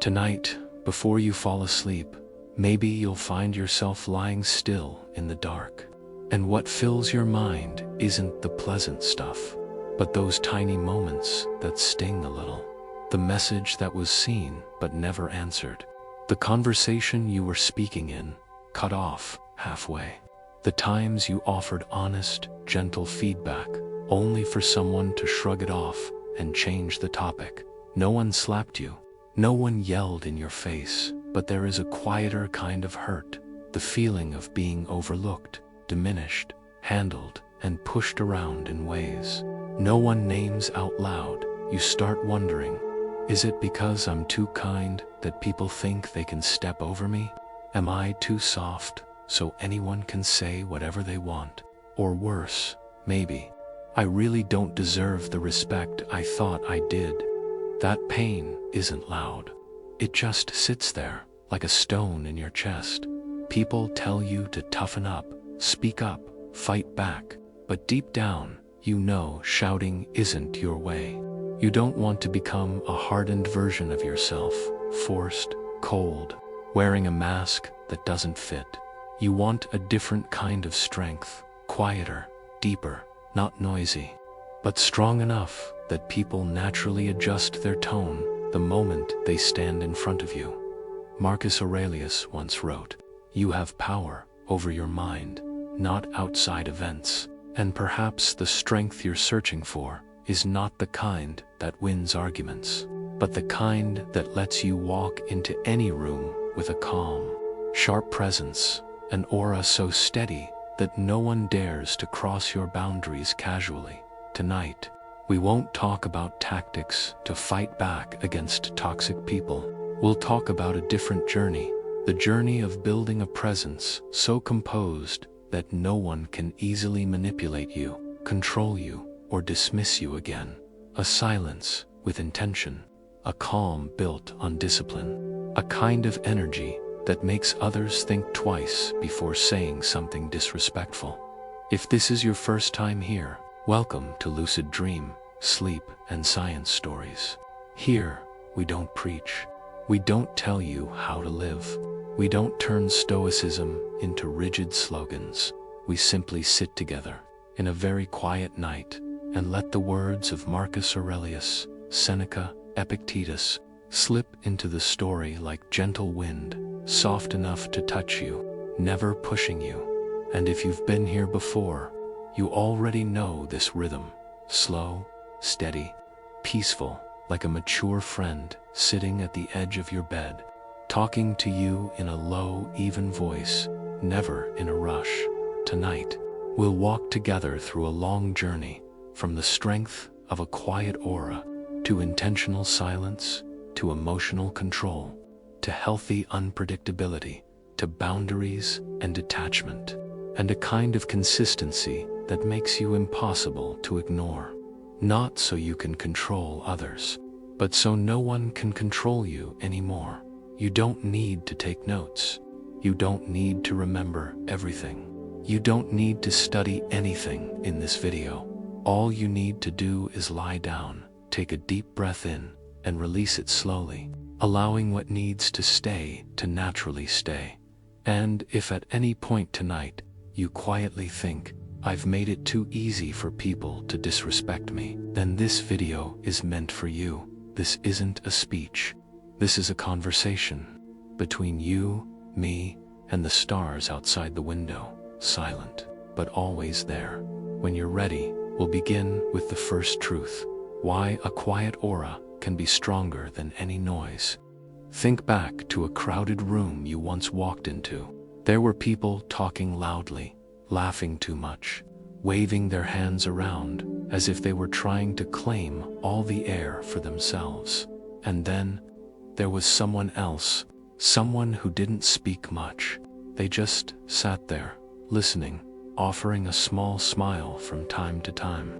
Tonight, before you fall asleep, maybe you'll find yourself lying still in the dark. And what fills your mind isn't the pleasant stuff, but those tiny moments that sting a little. The message that was seen but never answered. The conversation you were speaking in, cut off halfway. The times you offered honest, gentle feedback, only for someone to shrug it off and change the topic. No one slapped you. No one yelled in your face, but there is a quieter kind of hurt, the feeling of being overlooked, diminished, handled, and pushed around in ways no one names out loud. You start wondering, is it because I'm too kind that people think they can step over me? Am I too soft so anyone can say whatever they want? Or worse, maybe, I really don't deserve the respect I thought I did. That pain isn't loud. It just sits there, like a stone in your chest. People tell you to toughen up, speak up, fight back, but deep down, you know shouting isn't your way. You don't want to become a hardened version of yourself, forced, cold, wearing a mask that doesn't fit. You want a different kind of strength, quieter, deeper, not noisy, but strong enough that people naturally adjust their tone the moment they stand in front of you. Marcus Aurelius once wrote, "You have power over your mind, not outside events." And perhaps the strength you're searching for is not the kind that wins arguments, but the kind that lets you walk into any room with a calm, sharp presence, an aura so steady that no one dares to cross your boundaries casually. Tonight, we won't talk about tactics to fight back against toxic people. We'll talk about a different journey, the journey of building a presence so composed that no one can easily manipulate you, control you, or dismiss you again. A silence with intention, a calm built on discipline, a kind of energy that makes others think twice before saying something disrespectful. If this is your first time here, welcome to Lucid Dream, Sleep, and Science Stories. Here, we don't preach. We don't tell you how to live. We don't turn Stoicism into rigid slogans. We simply sit together in a very quiet night and let the words of Marcus Aurelius, Seneca, Epictetus slip into the story like gentle wind, soft enough to touch you, never pushing you. And if you've been here before, you already know this rhythm, slow, steady, peaceful, like a mature friend sitting at the edge of your bed, talking to you in a low, even voice, never in a rush. Tonight, we'll walk together through a long journey, from the strength of a quiet aura, to intentional silence, to emotional control, to healthy unpredictability, to boundaries and detachment, and a kind of consistency that makes you impossible to ignore. Not so you can control others, but so no one can control you anymore. You don't need to take notes. You don't need to remember everything. You don't need to study anything in this video. All you need to do is lie down, take a deep breath in, and release it slowly, allowing what needs to stay to naturally stay. And if at any point tonight, you quietly think, "I've made it too easy for people to disrespect me," then this video is meant for you. This isn't a speech. This is a conversation between you, me, and the stars outside the window, silent, but always there. When you're ready, we'll begin with the first truth: why a quiet aura can be stronger than any noise. Think back to a crowded room you once walked into. There were people talking loudly, laughing too much, waving their hands around as if they were trying to claim all the air for themselves. And then, there was someone else, someone who didn't speak much. They just sat there, listening, offering a small smile from time to time.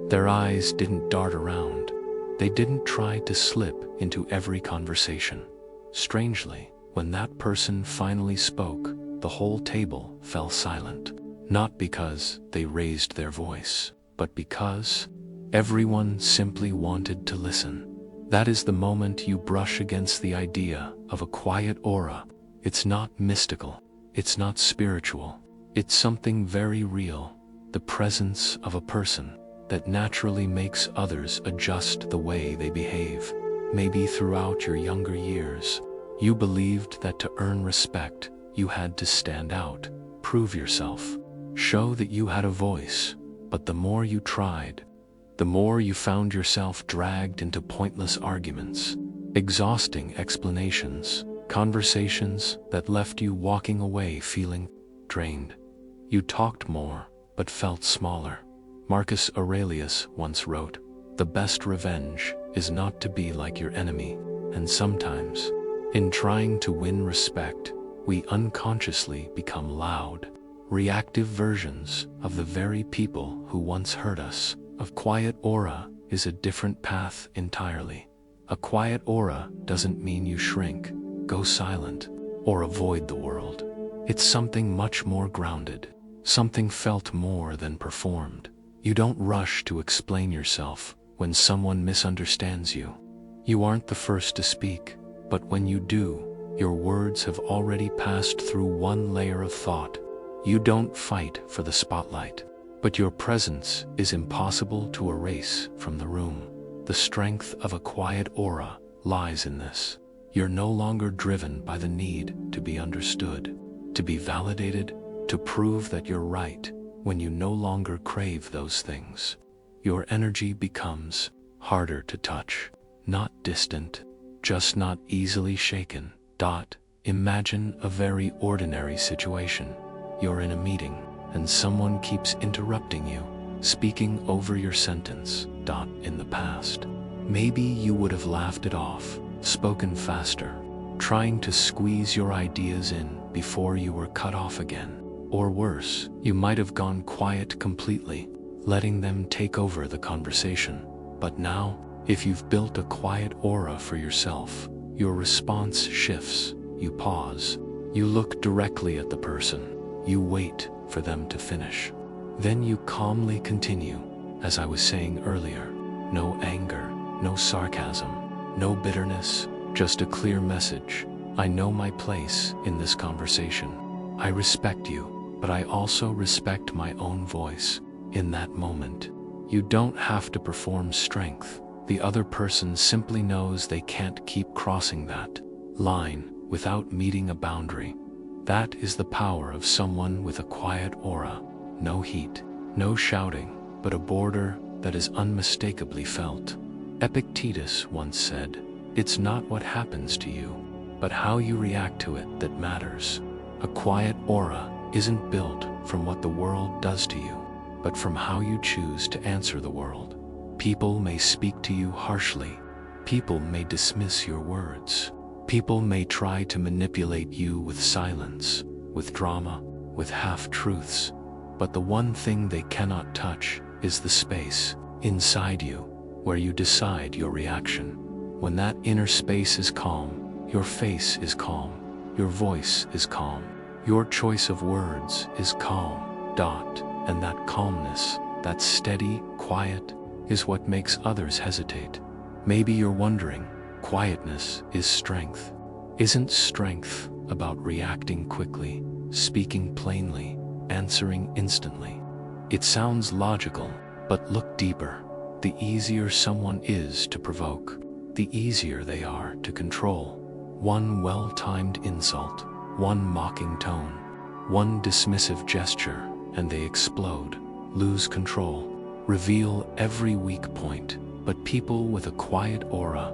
Their eyes didn't dart around. They didn't try to slip into every conversation. Strangely, when that person finally spoke, the whole table fell silent. Not because they raised their voice, but because everyone simply wanted to listen. That is the moment you brush against the idea of a quiet aura. It's not mystical. It's not spiritual. It's something very real. The presence of a person that naturally makes others adjust the way they behave. Maybe throughout your younger years, you believed that to earn respect, you had to stand out, prove yourself, show that you had a voice. But the more you tried, the more you found yourself dragged into pointless arguments, exhausting explanations, conversations that left you walking away feeling drained. You talked more, but felt smaller. Marcus Aurelius once wrote, "The best revenge is not to be like your enemy," and sometimes, in trying to win respect, we unconsciously become loud, reactive versions of the very people who once hurt us. A quiet aura is a different path entirely. A quiet aura doesn't mean you shrink, go silent, or avoid the world. It's something much more grounded, something felt more than performed. You don't rush to explain yourself when someone misunderstands you. You aren't the first to speak, but when you do, your words have already passed through one layer of thought. You don't fight for the spotlight, but your presence is impossible to erase from the room. The strength of a quiet aura lies in this. You're no longer driven by the need to be understood, to be validated, to prove that you're right. When you no longer crave those things, your energy becomes harder to touch, not distant, just not easily shaken. Imagine a very ordinary situation. You're in a meeting, and someone keeps interrupting you, speaking over your sentence. In the past, maybe you would have laughed it off, spoken faster, trying to squeeze your ideas in before you were cut off again. Or worse, you might have gone quiet completely, letting them take over the conversation. But now, if you've built a quiet aura for yourself, your response shifts. You pause. You look directly at the person. You wait for them to finish. Then you calmly continue. As I was saying earlier, no anger, no sarcasm, no bitterness, just a clear message. I know my place in this conversation. I respect you, but I also respect my own voice. In that moment, you don't have to perform strength. The other person simply knows they can't keep crossing that line without meeting a boundary. That is the power of someone with a quiet aura. No heat, no shouting, but a border that is unmistakably felt. Epictetus once said, "It's not what happens to you, but how you react to it that matters." A quiet aura isn't built from what the world does to you, but from how you choose to answer the world. People may speak to you harshly. People may dismiss your words. People may try to manipulate you with silence, with drama, with half-truths. But the one thing they cannot touch is the space inside you where you decide your reaction. When that inner space is calm, your face is calm, your voice is calm, your choice of words is calm. And that calmness, that steady, quiet, is what makes others hesitate. Maybe you're wondering, quietness is strength. Isn't strength about reacting quickly, speaking plainly, answering instantly? It sounds logical, but look deeper. The easier someone is to provoke, the easier they are to control. One well-timed insult, one mocking tone, one dismissive gesture, and they explode, lose control, reveal every weak point. But people with a quiet aura,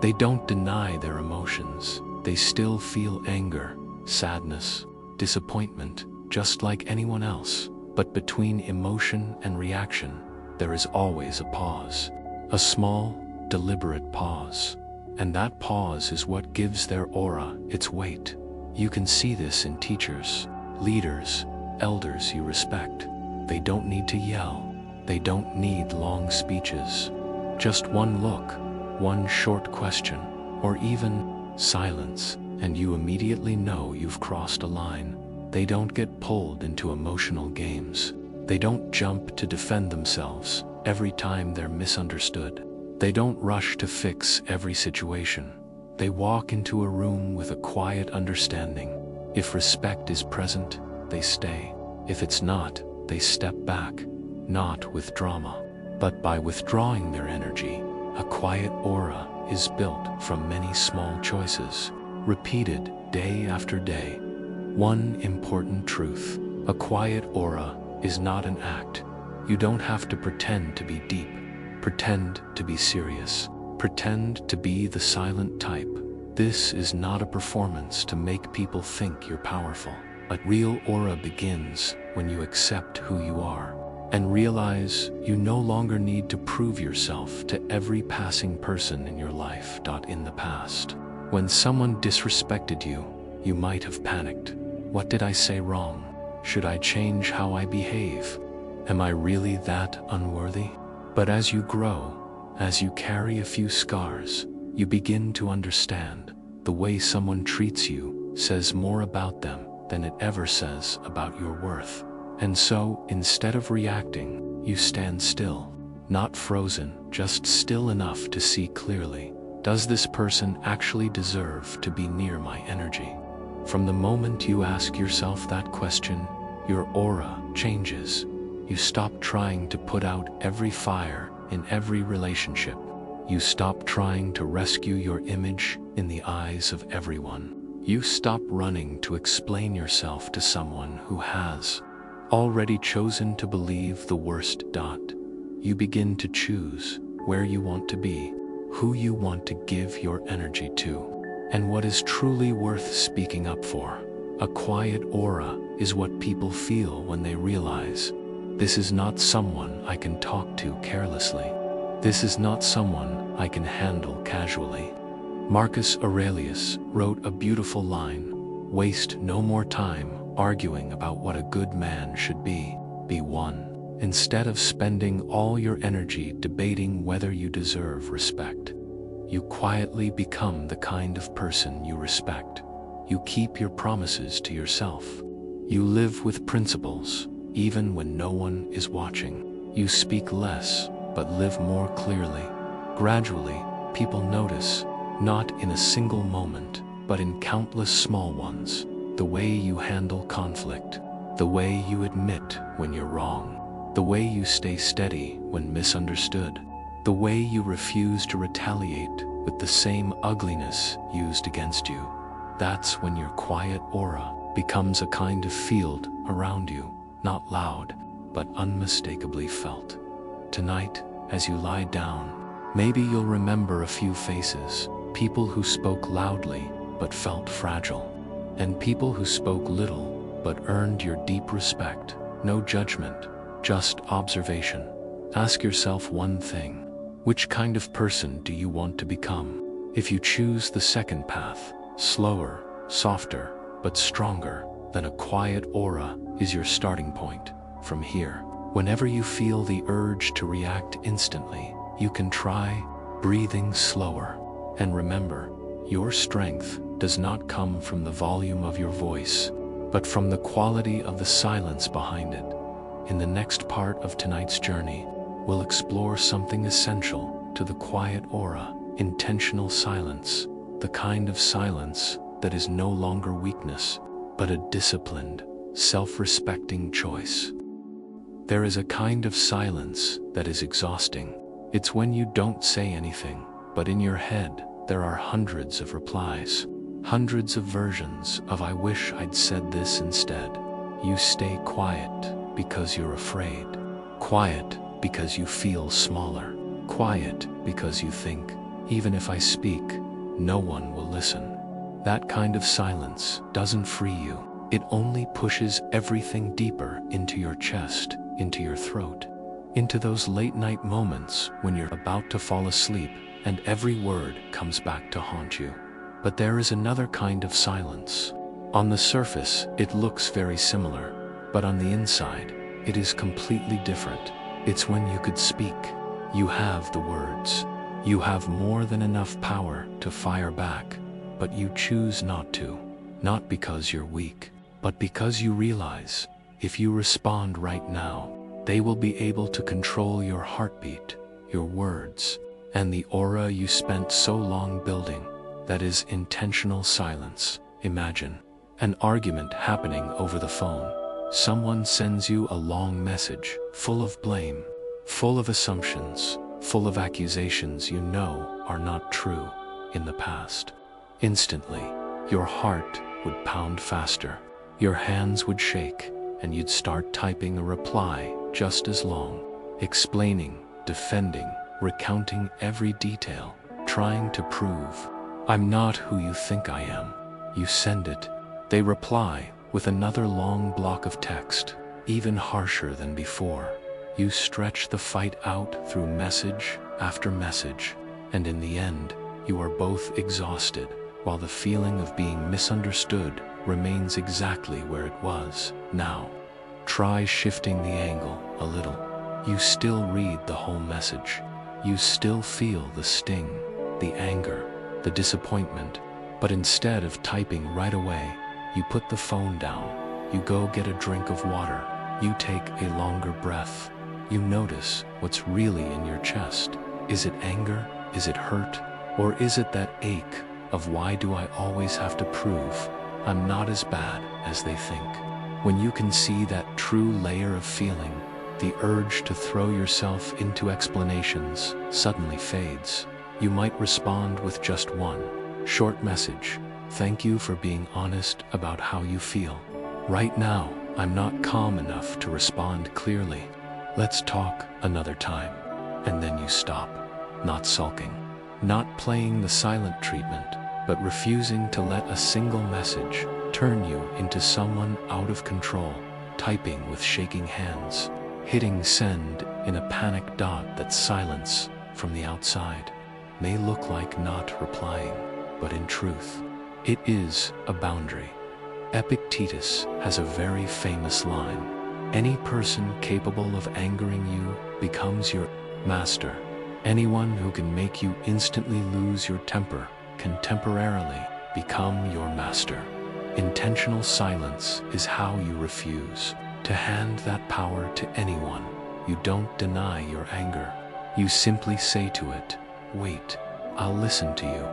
they don't deny their emotions. They still feel anger, sadness, disappointment, just like anyone else. But between emotion and reaction, there is always a pause. A small, deliberate pause. And that pause is what gives their aura its weight. You can see this in teachers, leaders, elders you respect. They don't need to yell. They don't need long speeches. Just one look, one short question, or even silence, and you immediately know you've crossed a line. They don't get pulled into emotional games. They don't jump to defend themselves every time they're misunderstood. They don't rush to fix every situation. They walk into a room with a quiet understanding. If respect is present, they stay. If it's not, they step back, not with drama, but by withdrawing their energy. A quiet aura is built from many small choices, repeated day after day. One important truth: a quiet aura is not an act. You don't have to pretend to be deep, pretend to be serious, pretend to be the silent type. This is not a performance to make people think you're powerful. A real aura begins when you accept who you are and realize you no longer need to prove yourself to every passing person in your life. In the past, when someone disrespected you, you might have panicked. What did I say wrong? Should I change how I behave? Am I really that unworthy? But as you grow, as you carry a few scars, you begin to understand the way someone treats you says more about them than it ever says about your worth. And so, instead of reacting, you stand still, not frozen, just still enough to see clearly. Does this person actually deserve to be near my energy? From the moment you ask yourself that question, your aura changes. You stop trying to put out every fire in every relationship. You stop trying to rescue your image in the eyes of everyone. You stop running to explain yourself to someone who has already chosen to believe the worst. You begin to choose where you want to be, who you want to give your energy to, and what is truly worth speaking up for. A quiet aura is what people feel when they realize, this is not someone I can talk to carelessly. This is not someone I can handle casually. Marcus Aurelius wrote a beautiful line: waste no more time arguing about what a good man should be one. Instead of spending all your energy debating whether you deserve respect, you quietly become the kind of person you respect. You keep your promises to yourself. You live with principles, even when no one is watching. You speak less, but live more clearly. Gradually, people notice, not in a single moment, but in countless small ones, the way you handle conflict, the way you admit when you're wrong, the way you stay steady when misunderstood, the way you refuse to retaliate with the same ugliness used against you. That's when your quiet aura becomes a kind of field around you, not loud, but unmistakably felt. Tonight, as you lie down, maybe you'll remember a few faces, people who spoke loudly but felt fragile, and people who spoke little but earned your deep respect. No judgment, just observation. Ask yourself one thing: which kind of person do you want to become? If you choose the second path, slower, softer, but stronger, then a quiet aura is your starting point. From here, whenever you feel the urge to react instantly, you can try breathing slower. And remember, your strength does not come from the volume of your voice, but from the quality of the silence behind it. In the next part of tonight's journey, we'll explore something essential to the quiet aura: intentional silence, the kind of silence that is no longer weakness, but a disciplined, self-respecting choice. There is a kind of silence that is exhausting. It's when you don't say anything, but in your head there are hundreds of replies, hundreds of versions of "I wish I'd said this instead." You stay quiet because you're afraid, quiet because you feel smaller, quiet because you think, even if I speak, no one will listen. That kind of silence doesn't free you. It only pushes everything deeper into your chest, into your throat, into those late-night moments when you're about to fall asleep and every word comes back to haunt you. But there is another kind of silence. On the surface, it looks very similar, but on the inside, it is completely different. It's when you could speak. You have the words. You have more than enough power to fire back, but you choose not to. Not because you're weak, but because you realize, if you respond right now, they will be able to control your heartbeat, your words, and the aura you spent so long building. That is intentional silence. Imagine an argument happening over the phone. Someone sends you a long message, full of blame, full of assumptions, full of accusations you know are not true in the past. Instantly, your heart would pound faster, your hands would shake, and you'd start typing a reply just as long, explaining, defending, recounting every detail, trying to prove, "I'm not who you think I am." You send it. They reply with another long block of text, even harsher than before. You stretch the fight out through message after message, and in the end, you are both exhausted, while the feeling of being misunderstood remains exactly where it was. Now, try shifting the angle a little. You still read the whole message. You still feel the sting, the anger, the disappointment, but instead of typing right away, you put the phone down. You go get a drink of water. You take a longer breath. You notice what's really in your chest. Is it anger? Is it hurt? Or is it that ache of why do I always have to prove I'm not as bad as they think? When you can see that true layer of feeling, the urge to throw yourself into explanations suddenly fades. You might respond with just one short message. "Thank you for being honest about how you feel. Right now, I'm not calm enough to respond clearly. Let's talk another time." And then you stop, not sulking, not playing the silent treatment, but refusing to let a single message turn you into someone out of control, typing with shaking hands, hitting send in a panic dot that silence from the outside may look like not replying, but in truth, it is a boundary. Epictetus has a very famous line: "Any person capable of angering you becomes your master. Anyone who can make you instantly lose your temper can temporarily become your master." Intentional silence is how you refuse to hand that power to anyone. You don't deny your anger. You simply say to it, "Wait, I'll listen to you,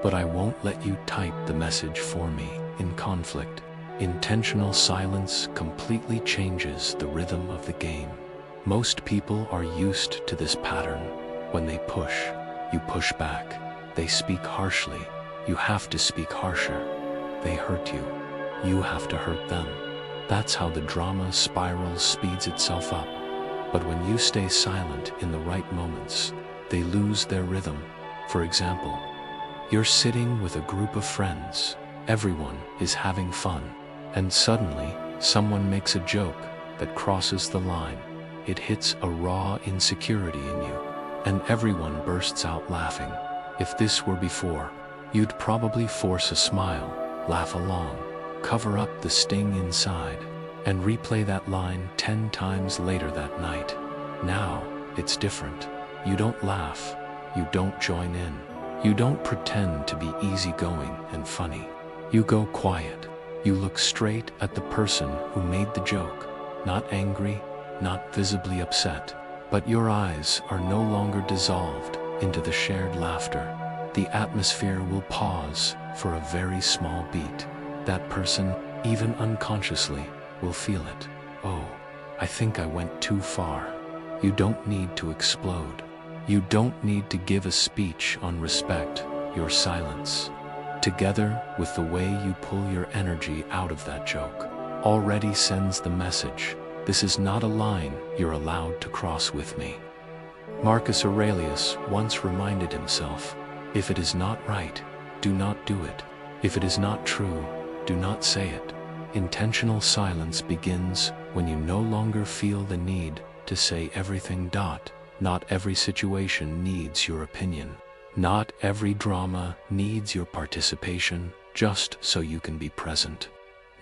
but I won't let you type the message for me in conflict." Intentional silence completely changes the rhythm of the game. Most people are used to this pattern. When they push, you push back. They speak harshly. You have to speak harsher. They hurt you. You have to hurt them. That's how the drama spiral speeds itself up. But when you stay silent in the right moments, they lose their rhythm. For example, you're sitting with a group of friends. Everyone is having fun. And suddenly, someone makes a joke that crosses the line. It hits a raw insecurity in you, and everyone bursts out laughing. If this were before, you'd probably force a smile, laugh along, cover up the sting inside, and replay that line 10 times later that night. Now, it's different. You don't laugh. You don't join in. You don't pretend to be easygoing and funny. You go quiet. You look straight at the person who made the joke, not angry, not visibly upset, but your eyes are no longer dissolved into the shared laughter. The atmosphere will pause for a very small beat. That person, even unconsciously, will feel it. "Oh, I think I went too far." You don't need to explode. You don't need to give a speech on respect. Your silence, together with the way you pull your energy out of that joke, already sends the message: this is not a line you're allowed to cross with me. Marcus Aurelius once reminded himself, "If it is not right, do not do it. If it is not true, do not say it." Intentional silence begins when you no longer feel the need to say everything. Not every situation needs your opinion. Not every drama needs your participation just so you can be present.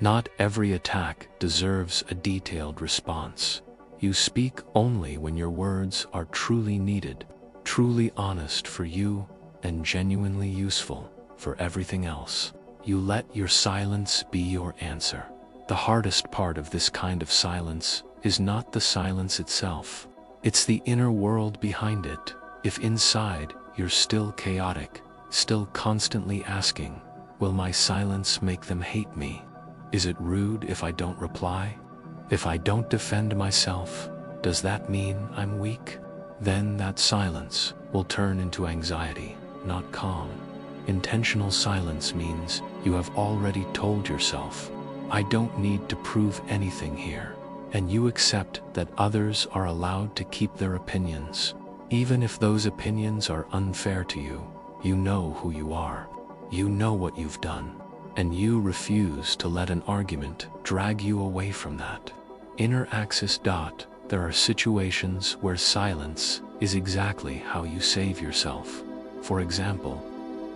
Not every attack deserves a detailed response. You speak only when your words are truly needed, truly honest for you, and genuinely useful for everything else. You let your silence be your answer. The hardest part of this kind of silence is not the silence itself. It's the inner world behind it. If inside you're still chaotic, still constantly asking, will my silence make them hate me? Is it rude if I don't reply? If I don't defend myself, does that mean I'm weak? Then that silence will turn into anxiety, not calm. Intentional silence means you have already told yourself, I don't need to prove anything here. And you accept that others are allowed to keep their opinions. Even if those opinions are unfair to you, you know who you are. You know what you've done. And you refuse to let an argument drag you away from that. Inner axis. There are situations where silence is exactly how you save yourself. For example,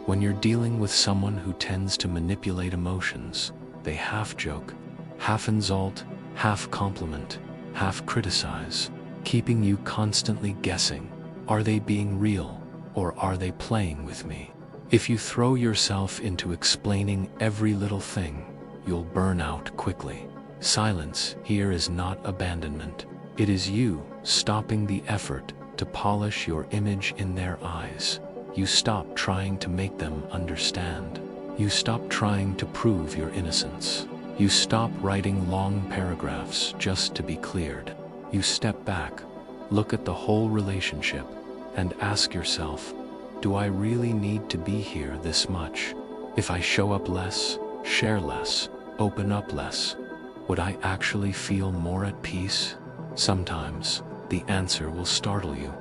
when you're dealing with someone who tends to manipulate emotions, they half joke, half insult, half compliment, half criticize, keeping you constantly guessing, are they being real or are they playing with me? If you throw yourself into explaining every little thing, you'll burn out quickly. Silence here is not abandonment. It is you stopping the effort to polish your image in their eyes. You stop trying to make them understand. You stop trying to prove your innocence. You stop writing long paragraphs just to be cleared. You step back, look at the whole relationship, and ask yourself, do I really need to be here this much? If I show up less, share less, open up less, would I actually feel more at peace? Sometimes, the answer will startle you.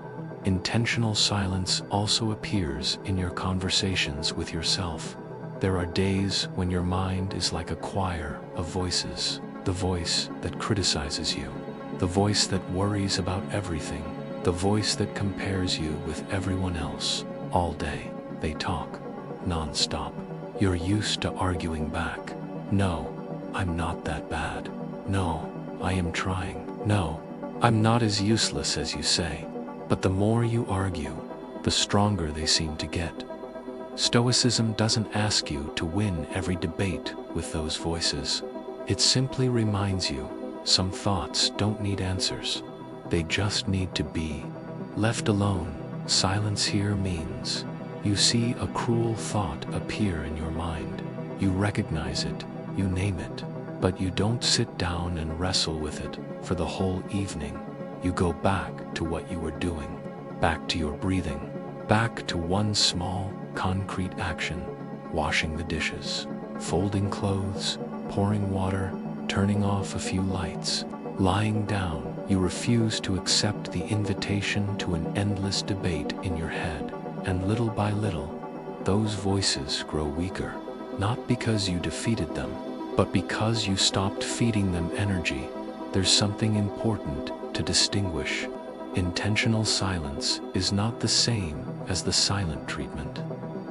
Intentional silence also appears in your conversations with yourself. There are days when your mind is like a choir of voices. The voice that criticizes you, the voice that worries about everything, the voice that compares you with everyone else. All day, they talk, non-stop. You're used to arguing back. No, I'm not that bad. No, I am trying. No, I'm not as useless as you say. But the more you argue, the stronger they seem to get. Stoicism doesn't ask you to win every debate with those voices. It simply reminds you, some thoughts don't need answers. They just need to be. Left alone, silence here means you see a cruel thought appear in your mind. You recognize it, you name it, but you don't sit down and wrestle with it for the whole evening. You go back to what you were doing, back to your breathing, back to one small, concrete action: washing the dishes, folding clothes, pouring water, turning off a few lights. Lying down, you refuse to accept the invitation to an endless debate in your head, and little by little, those voices grow weaker, not because you defeated them, but because you stopped feeding them energy. There's something important to distinguish. Intentional silence is not the same as the silent treatment.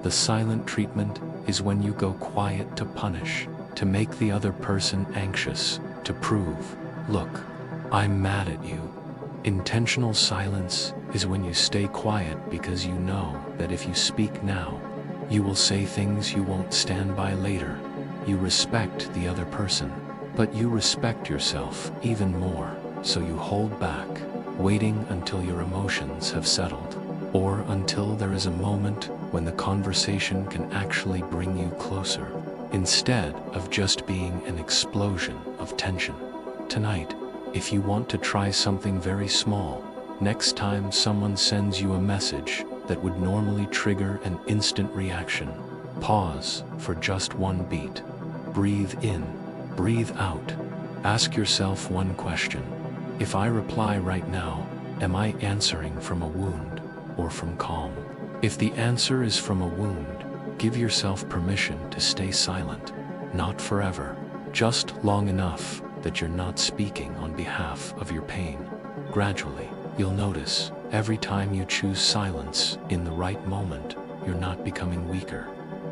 The silent treatment is when you go quiet to punish, to make the other person anxious, to prove, look, I'm mad at you. Intentional silence is when you stay quiet because you know that if you speak now, you will say things you won't stand by later. You respect the other person, but you respect yourself even more, so you hold back, waiting until your emotions have settled, or until there is a moment when the conversation can actually bring you closer, instead of just being an explosion of tension. Tonight, if you want to try something very small, next time someone sends you a message that would normally trigger an instant reaction, pause for just one beat. Breathe in, breathe out. Ask yourself one question. If I reply right now, am I answering from a wound or from calm? If the answer is from a wound, give yourself permission to stay silent. Not forever, just long enough that you're not speaking on behalf of your pain. Gradually, you'll notice every time you choose silence in the right moment, you're not becoming weaker.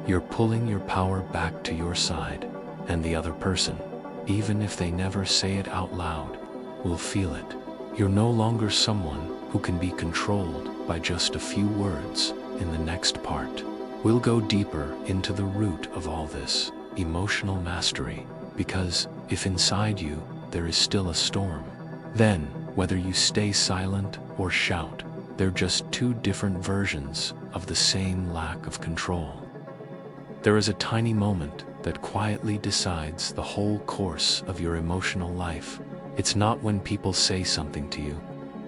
You're pulling your power back to your side, and the other person, even if they never say it out loud, will feel it. You're no longer someone who can be controlled by just a few words. In the next part, we'll go deeper into the root of all this, emotional mastery, because if inside you there is still a storm, then whether you stay silent or shout, they're just two different versions of the same lack of control. There is a tiny moment that quietly decides the whole course of your emotional life. It's not when people say something to you.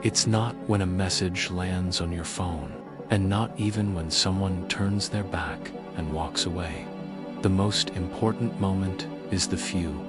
It's not when a message lands on your phone, and not even when someone turns their back and walks away. The most important moment is the few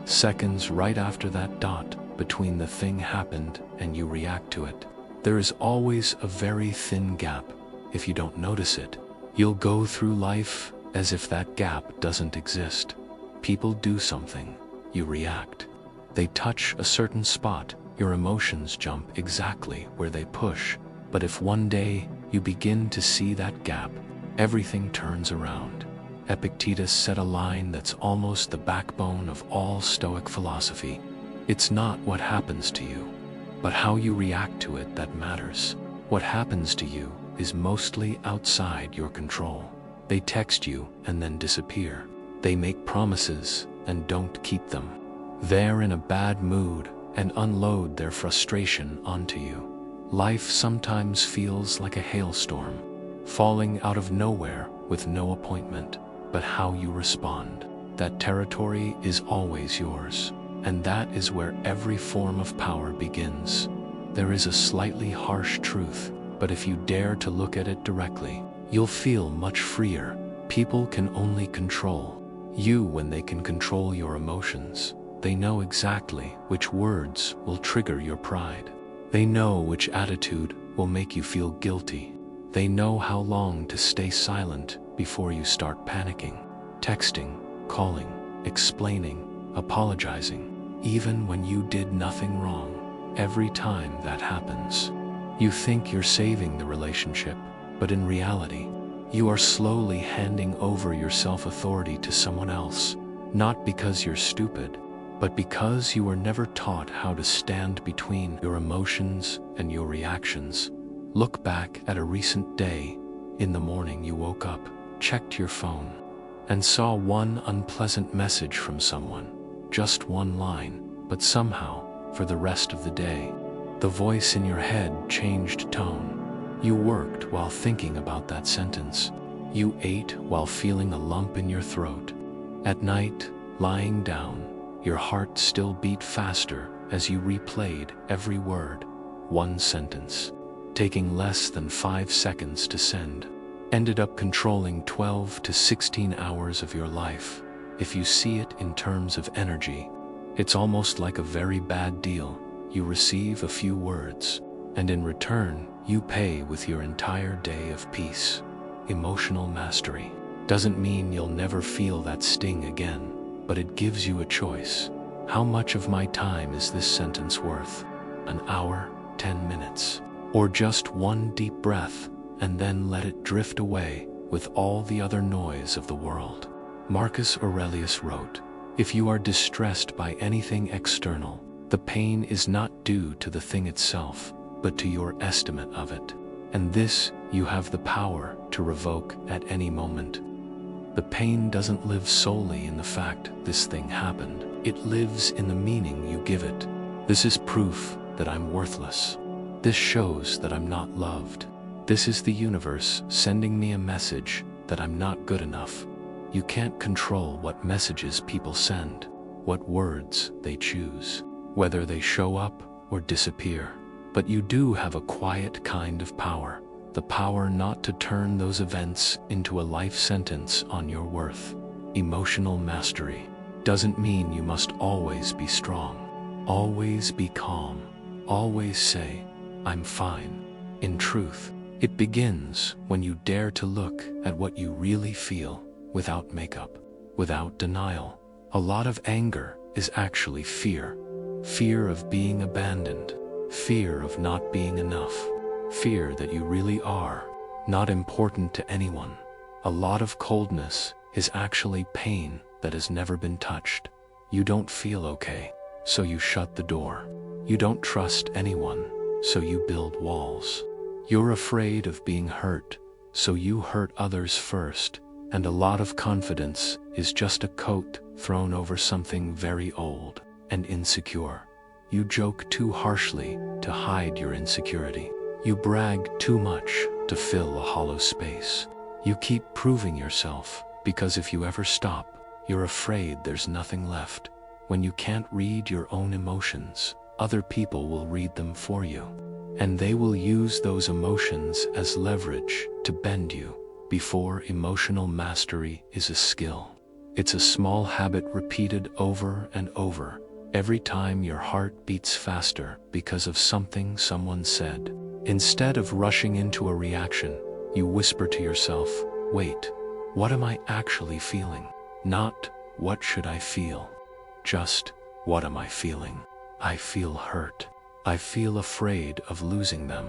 seconds right after that dot between the thing happened and you react to it. There is always a very thin gap. If you don't notice it, you'll go through life as if that gap doesn't exist. People do something, you react. They touch a certain spot, your emotions jump exactly where they push. But if one day you begin to see that gap, everything turns around. Epictetus said a line that's almost the backbone of all Stoic philosophy. It's not what happens to you, but how you react to it that matters. What happens to you is mostly outside your control. They text you and then disappear. They make promises and don't keep them. They're in a bad mood and unload their frustration onto you. Life sometimes feels like a hailstorm, falling out of nowhere with no appointment. But how you respond, that territory is always yours. And that is where every form of power begins. There is a slightly harsh truth, but if you dare to look at it directly, you'll feel much freer. People can only control you when they can control your emotions. They know exactly which words will trigger your pride. They know which attitude will make you feel guilty. They know how long to stay silent before you start panicking, texting, calling, explaining, apologizing, even when you did nothing wrong. Every time that happens, you think you're saving the relationship, but in reality, you are slowly handing over your self-authority to someone else, not because you're stupid, but because you were never taught how to stand between your emotions and your reactions. Look back at a recent day. In the morning you woke up, checked your phone, and saw one unpleasant message from someone. Just one line, but somehow, for the rest of the day, the voice in your head changed tone. You worked while thinking about that sentence. You ate while feeling a lump in your throat. At night, lying down, your heart still beat faster as you replayed every word. One sentence, taking less than 5 seconds to send, ended up controlling 12 to 16 hours of your life. If you see it in terms of energy, it's almost like a very bad deal. You receive a few words, and in return, you pay with your entire day of peace. Emotional mastery doesn't mean you'll never feel that sting again, but it gives you a choice. How much of my time is this sentence worth? An hour, 10 minutes, or just one deep breath, and then let it drift away with all the other noise of the world. Marcus Aurelius wrote, "If you are distressed by anything external, the pain is not due to the thing itself, but to your estimate of it. And this you have the power to revoke at any moment." The pain doesn't live solely in the fact this thing happened. It lives in the meaning you give it. This is proof that I'm worthless. This shows that I'm not loved. This is the universe sending me a message that I'm not good enough. You can't control what messages people send, what words they choose, whether they show up or disappear. But you do have a quiet kind of power, the power not to turn those events into a life sentence on your worth. Emotional mastery doesn't mean you must always be strong, always be calm, always say, "I'm fine." In truth, it begins when you dare to look at what you really feel without makeup, without denial. A lot of anger is actually fear. Fear of being abandoned, fear of not being enough, fear that you really are not important to anyone. A lot of coldness is actually pain that has never been touched. You don't feel okay, so you shut the door. You don't trust anyone, so you build walls. You're afraid of being hurt, so you hurt others first. And a lot of confidence is just a coat thrown over something very old and insecure. You joke too harshly to hide your insecurity. You brag too much to fill a hollow space. You keep proving yourself, because if you ever stop, you're afraid there's nothing left. When you can't read your own emotions, other people will read them for you. And they will use those emotions as leverage to bend you. Before emotional mastery is a skill. It's a small habit repeated over and over, every time your heart beats faster because of something someone said. Instead of rushing into a reaction, you whisper to yourself, wait, what am I actually feeling? Not, what should I feel? Just, what am I feeling? I feel hurt. I feel afraid of losing them.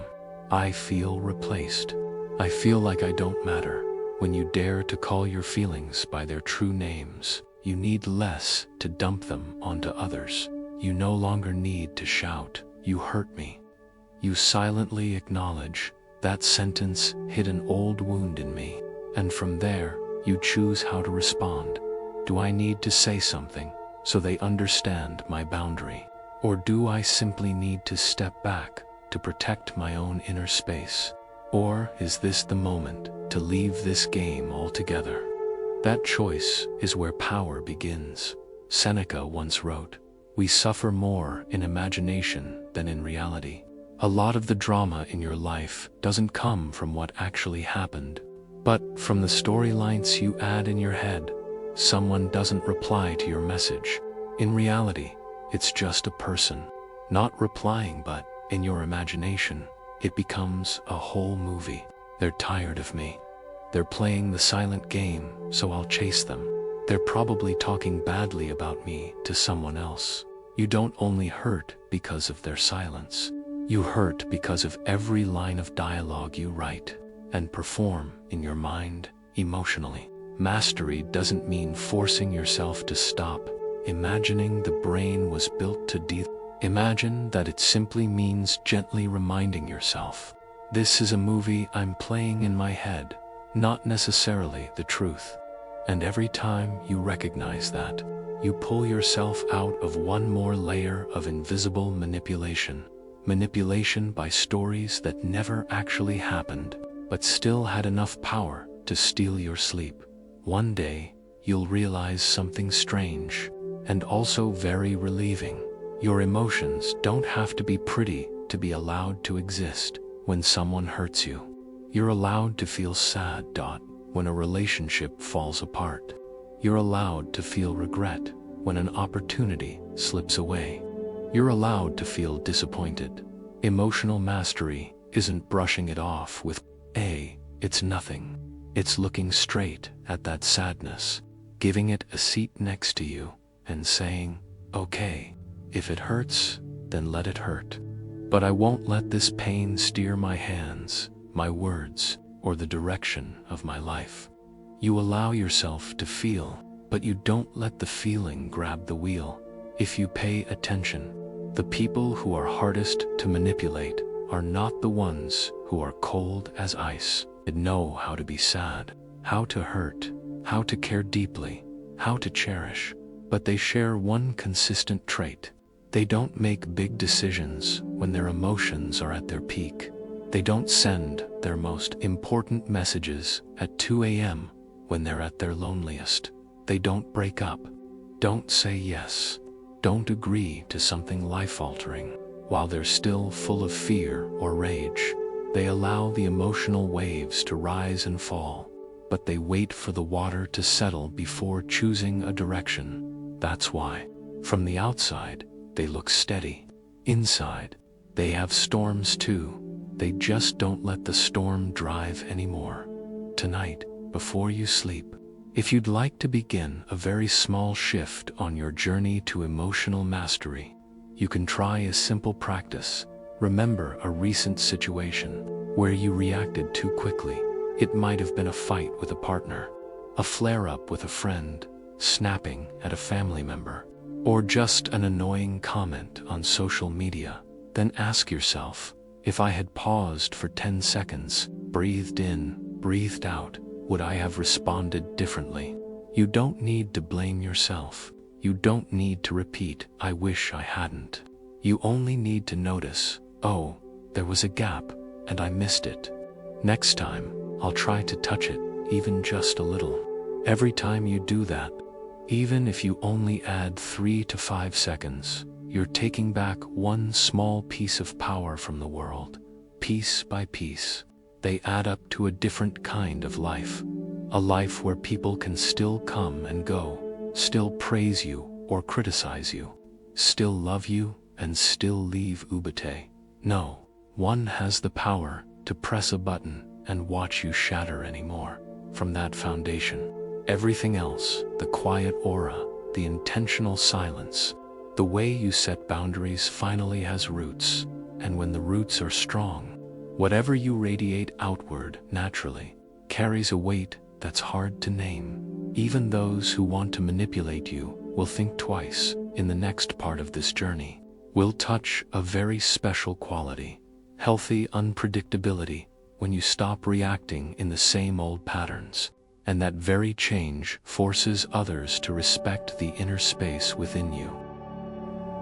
I feel replaced. I feel like I don't matter. When you dare to call your feelings by their true names, you need less to dump them onto others. You no longer need to shout, "You hurt me." You silently acknowledge, that sentence hit an old wound in me. And from there, you choose how to respond. Do I need to say something so they understand my boundary? Or do I simply need to step back to protect my own inner space? Or is this the moment to leave this game altogether? That choice is where power begins. Seneca once wrote, "We suffer more in imagination than in reality." A lot of the drama in your life doesn't come from what actually happened, but from the storylines you add in your head. Someone doesn't reply to your message. In reality, it's just a person, not replying, but in your imagination, it becomes a whole movie. They're tired of me. They're playing the silent game, so I'll chase them. They're probably talking badly about me to someone else. You don't only hurt because of their silence. You hurt because of every line of dialogue you write and perform in your mind emotionally. Mastery doesn't mean forcing yourself to stop imagining the brain was built to imagine that it simply means gently reminding yourself, this is a movie I'm playing in my head, not necessarily the truth. And every time you recognize that, you pull yourself out of one more layer of invisible manipulation. Manipulation by stories that never actually happened, but still had enough power to steal your sleep. One day, you'll realize something strange, and also very relieving. Your emotions don't have to be pretty to be allowed to exist. When someone hurts you, you're allowed to feel sad. When a relationship falls apart, you're allowed to feel regret. When an opportunity slips away, you're allowed to feel disappointed. Emotional mastery isn't brushing it off with, it's nothing. It's looking straight at that sadness, giving it a seat next to you, and saying, okay, if it hurts, then let it hurt. But I won't let this pain steer my hands, my words, or the direction of my life. You allow yourself to feel, but you don't let the feeling grab the wheel. If you pay attention, the people who are hardest to manipulate are not the ones who are cold as ice. They know how to be sad, how to hurt, how to care deeply, how to cherish. But they share one consistent trait. They don't make big decisions when their emotions are at their peak. They don't send their most important messages at 2 a.m. when they're at their loneliest. They don't break up, don't say yes, don't agree to something life-altering while they're still full of fear or rage. They allow the emotional waves to rise and fall, but they wait for the water to settle before choosing a direction. That's why, from the outside, they look steady. Inside, they have storms too. They just don't let the storm drive anymore. Tonight, before you sleep, if you'd like to begin a very small shift on your journey to emotional mastery, you can try a simple practice. Remember a recent situation where you reacted too quickly. It might have been a fight with a partner, a flare-up with a friend, snapping at a family member, or just an annoying comment on social media. Then ask yourself, if I had paused for 10 seconds, breathed in, breathed out, would I have responded differently? You don't need to blame yourself. You don't need to repeat, I wish I hadn't. You only need to notice, oh, there was a gap, and I missed it. Next time, I'll try to touch it, even just a little. Every time you do that, even if you only add 3 to 5 seconds, you're taking back one small piece of power from the world. Piece by piece, they add up to a different kind of life. A life where people can still come and go, still praise you or criticize you, still love you and still leave ubite. No, one has the power to press a button and watch you shatter anymore. From that foundation, everything else, the quiet aura, the intentional silence, the way you set boundaries finally has roots, and when the roots are strong, whatever you radiate outward naturally carries a weight that's hard to name. Even those who want to manipulate you will think twice. In the next part of this journey, we'll touch a very special quality, healthy unpredictability, when you stop reacting in the same old patterns, and that very change forces others to respect the inner space within you.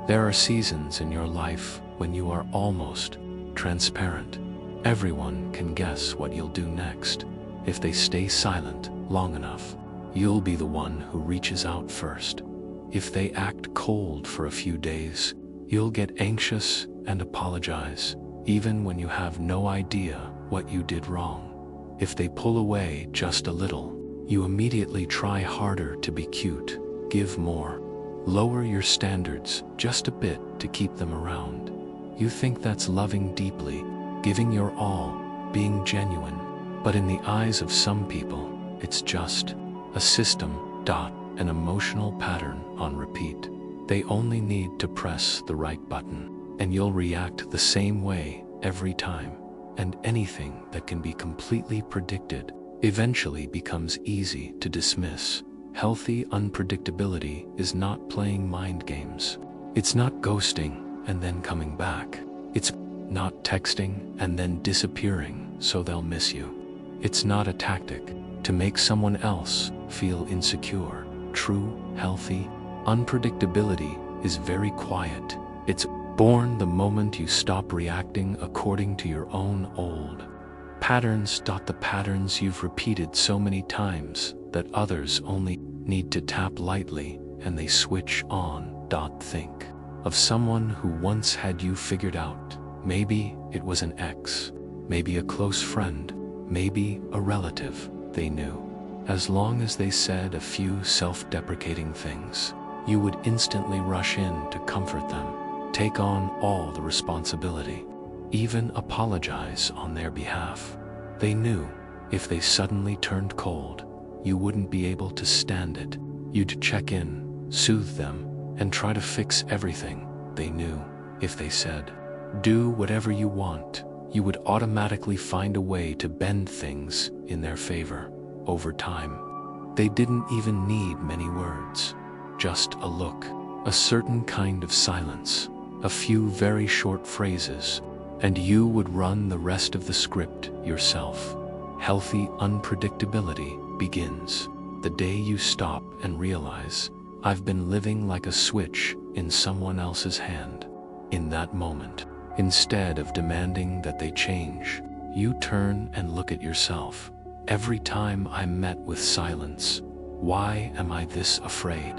There are seasons in your life when you are almost transparent. Everyone can guess what you'll do next. If they stay silent long enough, you'll be the one who reaches out first. If they act cold for a few days, you'll get anxious and apologize, even when you have no idea what you did wrong. If they pull away just a little, you immediately try harder to be cute, give more, lower your standards just a bit to keep them around. You think that's loving deeply, giving your all, being genuine, but in the eyes of some people, it's just a system, an emotional pattern on repeat. They only need to press the right button, and you'll react the same way every time. And anything that can be completely predicted eventually becomes easy to dismiss. Healthy unpredictability is not playing mind games. It's not ghosting and then coming back. It's not texting and then disappearing so they'll miss you. It's not a tactic to make someone else feel insecure. True, healthy unpredictability is very quiet. It's born the moment you stop reacting according to your own old patterns. The patterns you've repeated so many times that others only need to tap lightly and they switch on. Think of someone who once had you figured out. Maybe it was an ex, maybe a close friend, maybe a relative. They knew. As long as they said a few self-deprecating things, you would instantly rush in to comfort them, take on all the responsibility, even apologize on their behalf. They knew if they suddenly turned cold, you wouldn't be able to stand it. You'd check in, soothe them, and try to fix everything. They knew if they said, "Do whatever you want," you would automatically find a way to bend things in their favor. Over time, they didn't even need many words, just a look, a certain kind of silence, a few very short phrases, and you would run the rest of the script yourself. Healthy unpredictability begins the day you stop and realize, I've been living like a switch in someone else's hand. In that moment, instead of demanding that they change, you turn and look at yourself. Every time I'm met with silence, why am I this afraid?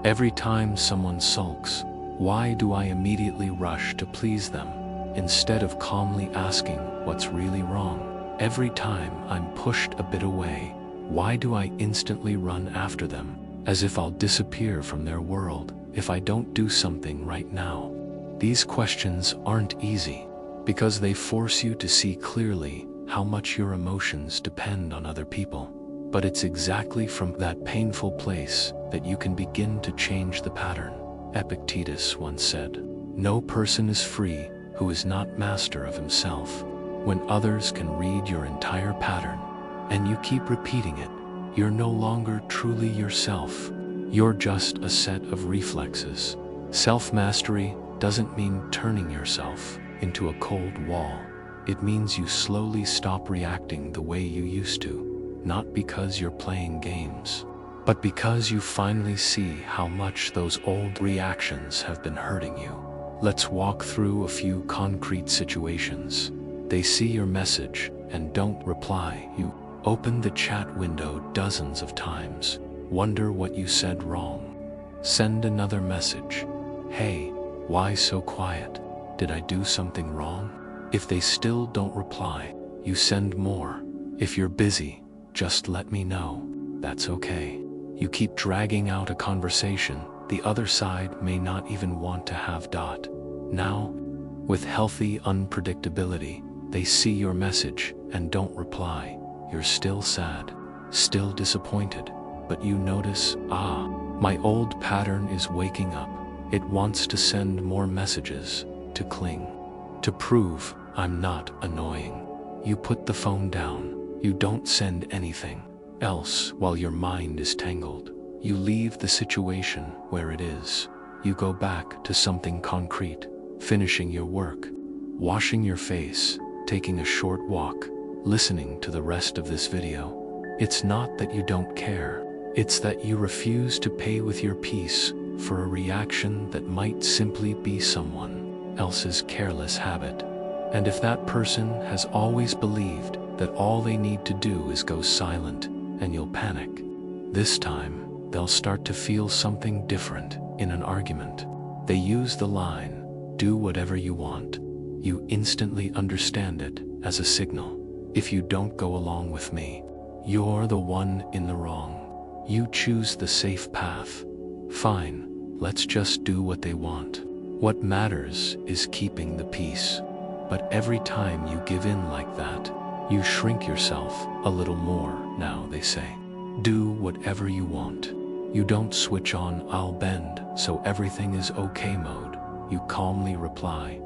Every time someone sulks, why do I immediately rush to please them, instead of calmly asking what's really wrong? Every time I'm pushed a bit away, why do I instantly run after them, as if I'll disappear from their world if I don't do something right now? These questions aren't easy, because they force you to see clearly how much your emotions depend on other people. But it's exactly from that painful place that you can begin to change the pattern. Epictetus once said, "No person is free who is not master of himself." When others can read your entire pattern, and you keep repeating it, you're no longer truly yourself. You're just a set of reflexes. Self-mastery doesn't mean turning yourself into a cold wall. It means you slowly stop reacting the way you used to, not because you're playing games, but because you finally see how much those old reactions have been hurting you. Let's walk through a few concrete situations. They see your message, and don't reply. You open the chat window dozens of times, wonder what you said wrong. Send another message. Hey, why so quiet? Did I do something wrong? If they still don't reply, you send more. If you're busy, just let me know. That's okay. You keep dragging out a conversation the other side may not even want to have. Now, with healthy unpredictability, they see your message and don't reply. You're still sad, still disappointed, but you notice, my old pattern is waking up. It wants to send more messages, to cling, to prove I'm not annoying. You put the phone down. You don't send anything else while your mind is tangled. You leave the situation where it is. You go back to something concrete, finishing your work, washing your face, taking a short walk, listening to the rest of this video. It's not that you don't care. It's that you refuse to pay with your peace for a reaction that might simply be someone else's careless habit. And if that person has always believed that all they need to do is go silent and you'll panic, this time they'll start to feel something different in an argument. They use the line, "Do whatever you want." You instantly understand it as a signal. If you don't go along with me, you're the one in the wrong. You choose the safe path. Fine, let's just do what they want. What matters is keeping the peace. But every time you give in like that, you shrink yourself a little more. Now they say, do whatever you want. You don't switch on "I'll bend so everything is okay" mode. You calmly reply,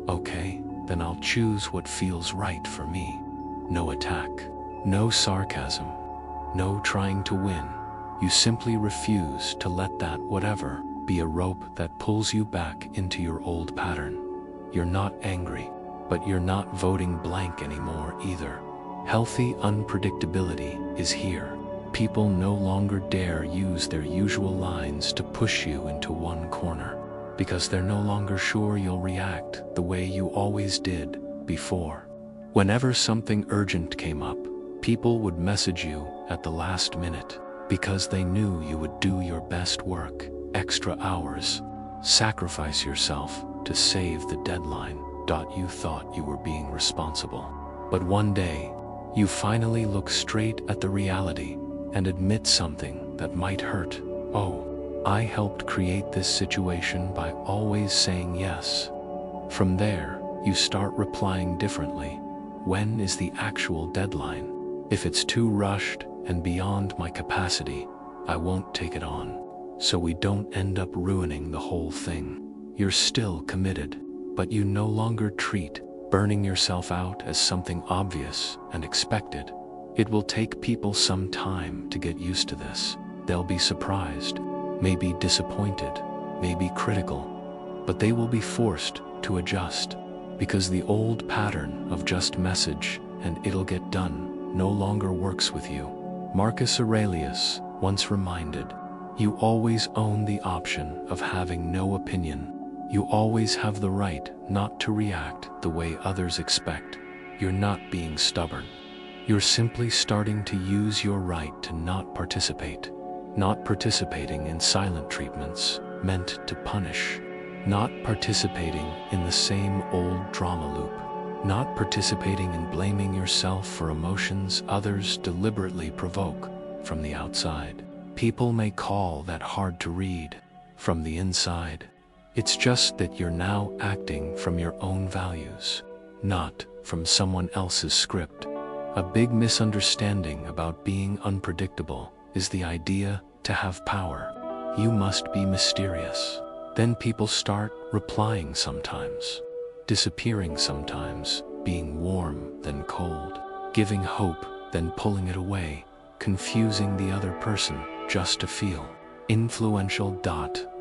okay, then I'll choose what feels right for me. No attack, no sarcasm, no trying to win. You simply refuse to let that whatever be a rope that pulls you back into your old pattern. You're not angry, but you're not voting blank anymore either. Healthy unpredictability is here. People no longer dare use their usual lines to push you into one corner, because they're no longer sure you'll react the way you always did before. Whenever something urgent came up, people would message you at the last minute because they knew you would do your best work, extra hours, sacrifice yourself to save the deadline. You thought you were being responsible. But one day, you finally look straight at the reality and admit something that might hurt. Oh, I helped create this situation by always saying yes. From there, you start replying differently. When is the actual deadline? If it's too rushed and beyond my capacity, I won't take it on. So we don't end up ruining the whole thing. You're still committed, but you no longer treat burning yourself out as something obvious and expected. It will take people some time to get used to this. They'll be surprised, maybe disappointed, maybe critical, but they will be forced to adjust, because the old pattern of just message and it'll get done no longer works with you. Marcus Aurelius once reminded, you always own the option of having no opinion. You always have the right not to react the way others expect. You're not being stubborn. You're simply starting to use your right to not participate. Not participating in silent treatments meant to punish. Not participating in the same old drama loop. Not participating in blaming yourself for emotions others deliberately provoke from the outside. People may call that hard to read from the inside. It's just that you're now acting from your own values, not from someone else's script. A big misunderstanding about being unpredictable is the idea to have power. You must be mysterious. Then people start replying sometimes, disappearing sometimes, being warm then cold, giving hope then pulling it away, confusing the other person just to feel influential.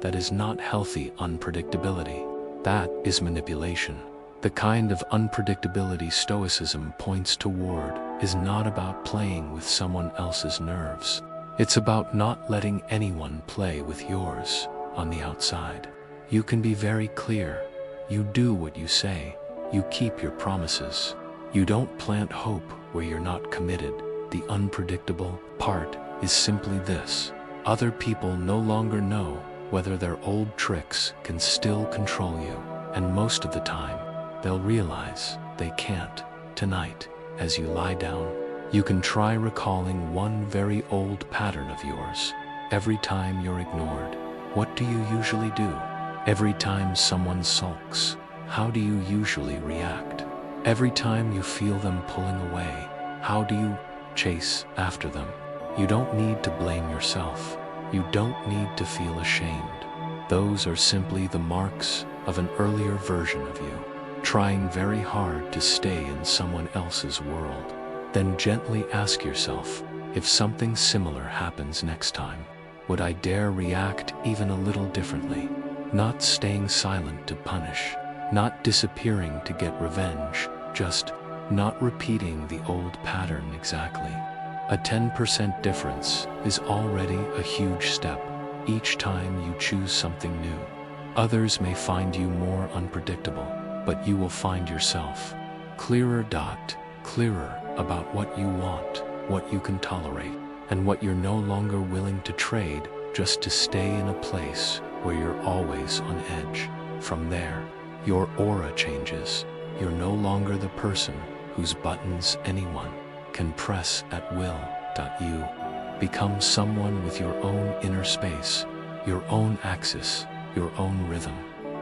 That is not healthy unpredictability. That is manipulation. The kind of unpredictability Stoicism points toward is not about playing with someone else's nerves. It's about not letting anyone play with yours on the outside. You can be very clear. You do what you say. You keep your promises. You don't plant hope where you're not committed. The unpredictable part is simply this: other people no longer know whether their old tricks can still control you, and most of the time, they'll realize they can't. Tonight, as you lie down, you can try recalling one very old pattern of yours. Every time you're ignored, what do you usually do? Every time someone sulks, how do you usually react? Every time you feel them pulling away, how do you chase after them? You don't need to blame yourself. You don't need to feel ashamed. Those are simply the marks of an earlier version of you, trying very hard to stay in someone else's world. Then gently ask yourself, if something similar happens next time, would I dare react even a little differently? Not staying silent to punish, not disappearing to get revenge, just not repeating the old pattern exactly. A 10% difference is already a huge step each time you choose something new. Others may find you more unpredictable, but you will find yourself clearer about what you want, what you can tolerate, and what you're no longer willing to trade just to stay in a place where you're always on edge. From there, your aura changes. You're no longer the person whose buttons anyone can press at will. You become someone with your own inner space, your own axis, your own rhythm.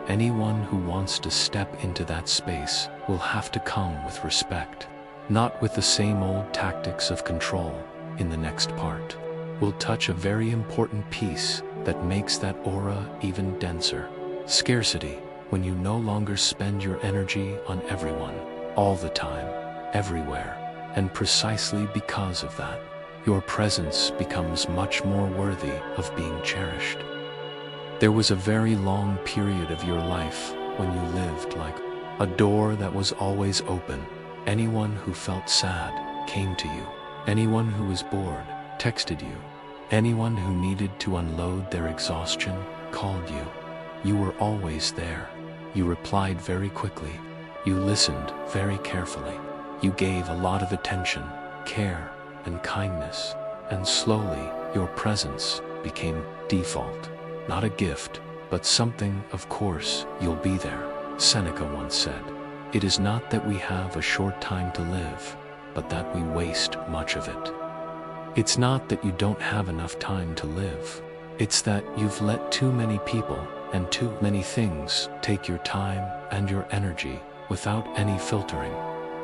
Anyone who wants to step into that space will have to come with respect, not with the same old tactics of control. In the next part, we'll touch a very important piece that makes that aura even denser. Scarcity, when you no longer spend your energy on everyone, all the time, everywhere, and precisely because of that, your presence becomes much more worthy of being cherished. There was a very long period of your life when you lived like a door that was always open. Anyone who felt sad came to you. Anyone who was bored texted you. Anyone who needed to unload their exhaustion called you. You were always there. You replied very quickly. You listened very carefully. You gave a lot of attention, care, and kindness, and slowly your presence became default. Not a gift, but something. Of course, you'll be there. Seneca once said, "It is not that we have a short time to live, but that we waste much of it." It's not that you don't have enough time to live. It's that you've let too many people and too many things take your time and your energy without any filtering.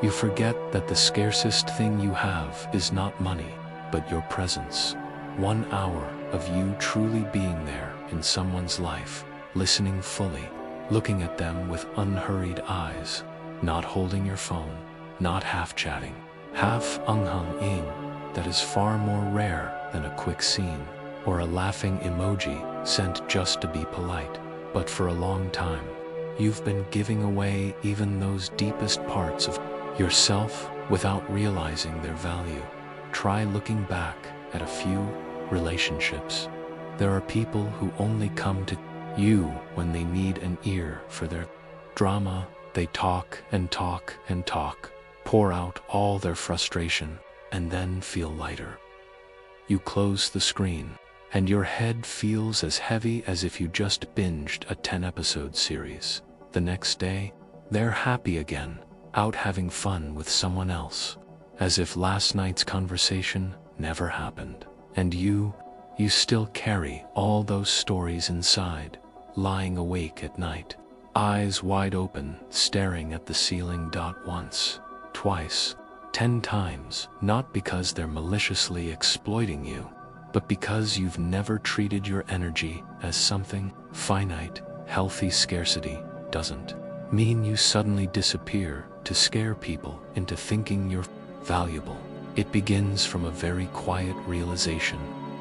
You forget that the scarcest thing you have is not money, but your presence. 1 hour of you truly being there in someone's life, listening fully, looking at them with unhurried eyes, not holding your phone, not half-chatting, half-ing, that is far more rare than a quick scene, or a laughing emoji sent just to be polite. But for a long time, you've been giving away even those deepest parts of yourself without realizing their value. Try looking back at a few relationships. There are people who only come to you when they need an ear for their drama. They talk and talk and talk, pour out all their frustration, and then feel lighter. You close the screen, and your head feels as heavy as if you just binged a 10-episode series. The next day, they're happy again, out having fun with someone else, as if last night's conversation never happened. And you still carry all those stories inside, lying awake at night, eyes wide open, staring at the ceiling. Once, twice, 10 times, not because they're maliciously exploiting you, but because you've never treated your energy as something finite. Healthy scarcity doesn't mean you suddenly disappear to scare people into thinking you're valuable. It begins from a very quiet realization: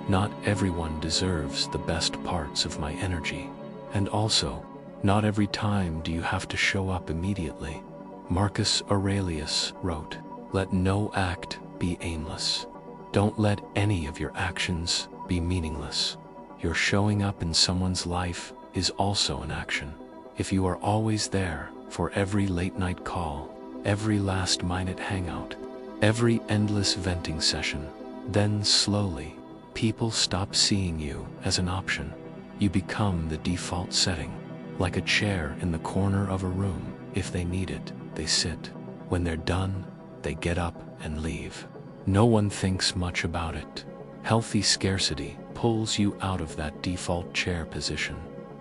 not everyone deserves the best parts of my energy. And also, not every time do you have to show up immediately. Marcus Aurelius wrote, "Let no act be aimless." Don't let any of your actions be meaningless. Your showing up in someone's life is also an action. If you are always there for every late-night call, every last-minute hangout, every endless venting session. Then slowly, people stop seeing you as an option. You become the default setting, like a chair in the corner of a room. If they need it, they sit. When they're done, they get up and leave. No one thinks much about it. Healthy scarcity pulls you out of that default chair position,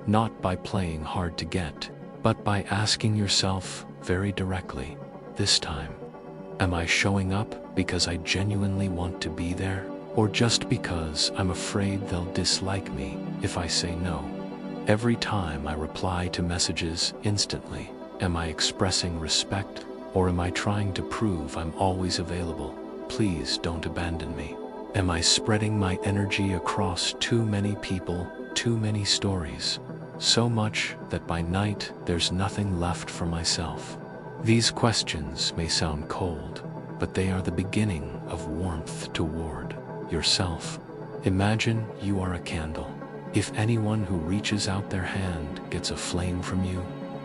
not by playing hard to get, but by asking yourself very directly, this time, am I showing up because I genuinely want to be there, or just because I'm afraid they'll dislike me if I say no? Every time I reply to messages instantly, am I expressing respect, or am I trying to prove I'm always available? Please don't abandon me. Am I spreading my energy across too many people, too many stories, so much that by night there's nothing left for myself? These questions may sound cold, but they are the beginning of warmth toward yourself. Imagine you are a candle. If anyone who reaches out their hand gets a flame from you,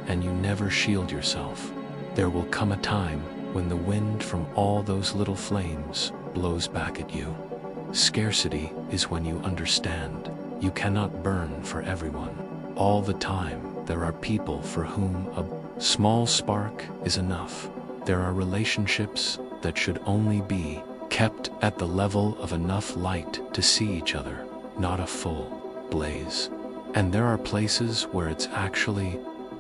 and you never shield yourself, there will come a time when the wind from all those little flames blows back at you. Scarcity is when you understand you cannot burn for everyone. All the time, there are people for whom a small spark is enough. There are relationships that should only be kept at the level of enough light to see each other, not a full blaze. And there are places where it's actually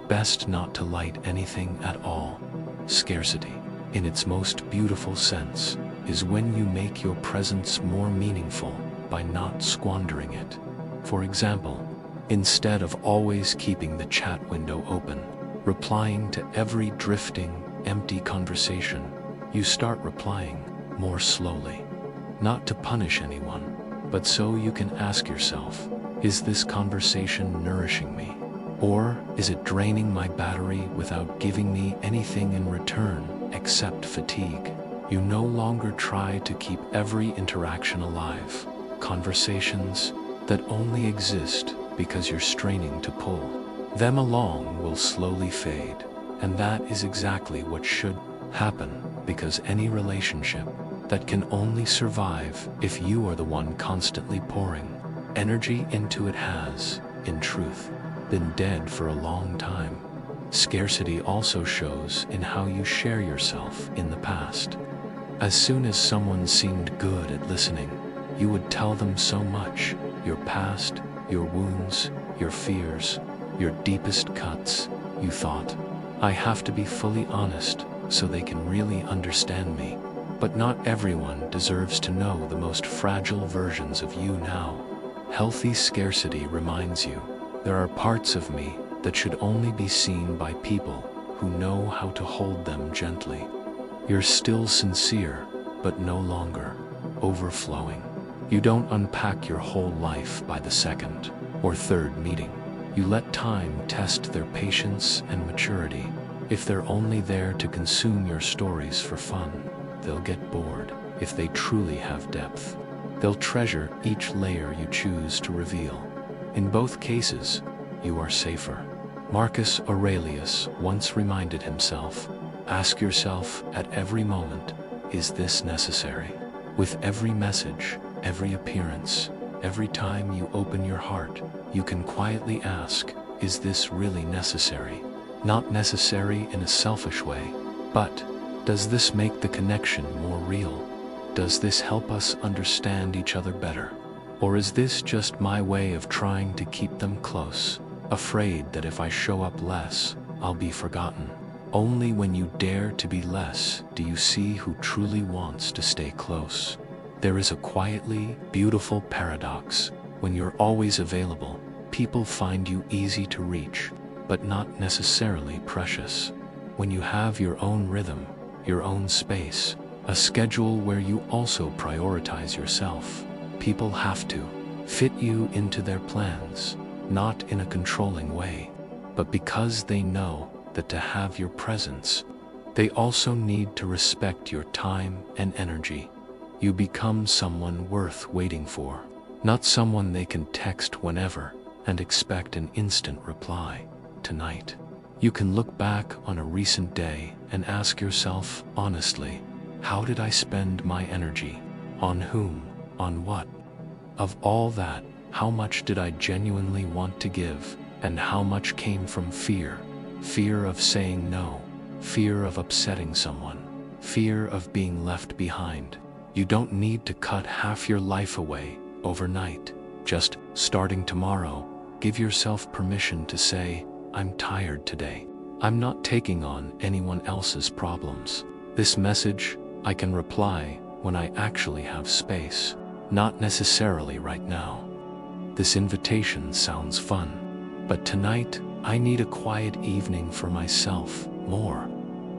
best not to light anything at all. Scarcity, in its most beautiful sense, is when you make your presence more meaningful by not squandering it. For example, instead of always keeping the chat window open, replying to every drifting, empty conversation, you start replying more slowly. Not to punish anyone, but so you can ask yourself, is this conversation nourishing me? Or is it draining my battery without giving me anything in return except fatigue? You no longer try to keep every interaction alive. Conversations that only exist because you're straining to pull them along will slowly fade. And that is exactly what should happen, because any relationship that can only survive if you are the one constantly pouring energy into it has, in truth, been dead for a long time. Scarcity also shows in how you share yourself in the past. As soon as someone seemed good at listening, you would tell them so much: your past, your wounds, your fears, your deepest cuts. You thought, I have to be fully honest so they can really understand me. But not everyone deserves to know the most fragile versions of you now. Healthy scarcity reminds you, there are parts of me that should only be seen by people who know how to hold them gently. You're still sincere, but no longer overflowing. You don't unpack your whole life by the second or third meeting. You let time test their patience and maturity. If they're only there to consume your stories for fun, they'll get bored. If they truly have depth, they'll treasure each layer you choose to reveal. In both cases, you are safer. Marcus Aurelius once reminded himself, ask yourself at every moment, is this necessary? With every message, every appearance, every time you open your heart, you can quietly ask, is this really necessary? Not necessary in a selfish way, but does this make the connection more real? Does this help us understand each other better? Or is this just my way of trying to keep them close, afraid that if I show up less, I'll be forgotten? Only when you dare to be less do you see who truly wants to stay close. There is a quietly beautiful paradox. When you're always available, people find you easy to reach, but not necessarily precious. When you have your own rhythm, your own space, a schedule where you also prioritize yourself, people have to fit you into their plans, not in a controlling way, but because they know that to have your presence, they also need to respect your time and energy. You become someone worth waiting for, not someone they can text whenever and expect an instant reply. Tonight, You can look back on a recent day and ask yourself honestly, how did I spend my energy? On whom? On what? Of all that, how much did I genuinely want to give, and how much came from fear? Fear of saying no, fear of upsetting someone, fear of being left behind. You don't need to cut half your life away overnight. Just starting tomorrow, give yourself permission to say, I'm tired today. I'm not taking on anyone else's problems. This message, I can reply when I actually have space, not necessarily right now. This invitation sounds fun, but tonight I need a quiet evening for myself more.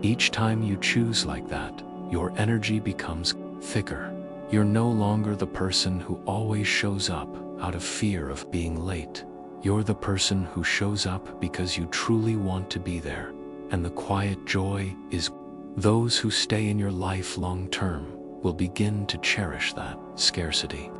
Each time you choose like that, your energy becomes thicker. You're no longer the person who always shows up out of fear of being late. You're the person who shows up because you truly want to be there. And the quiet joy is those who stay in your life long term will begin to cherish that. Scarcity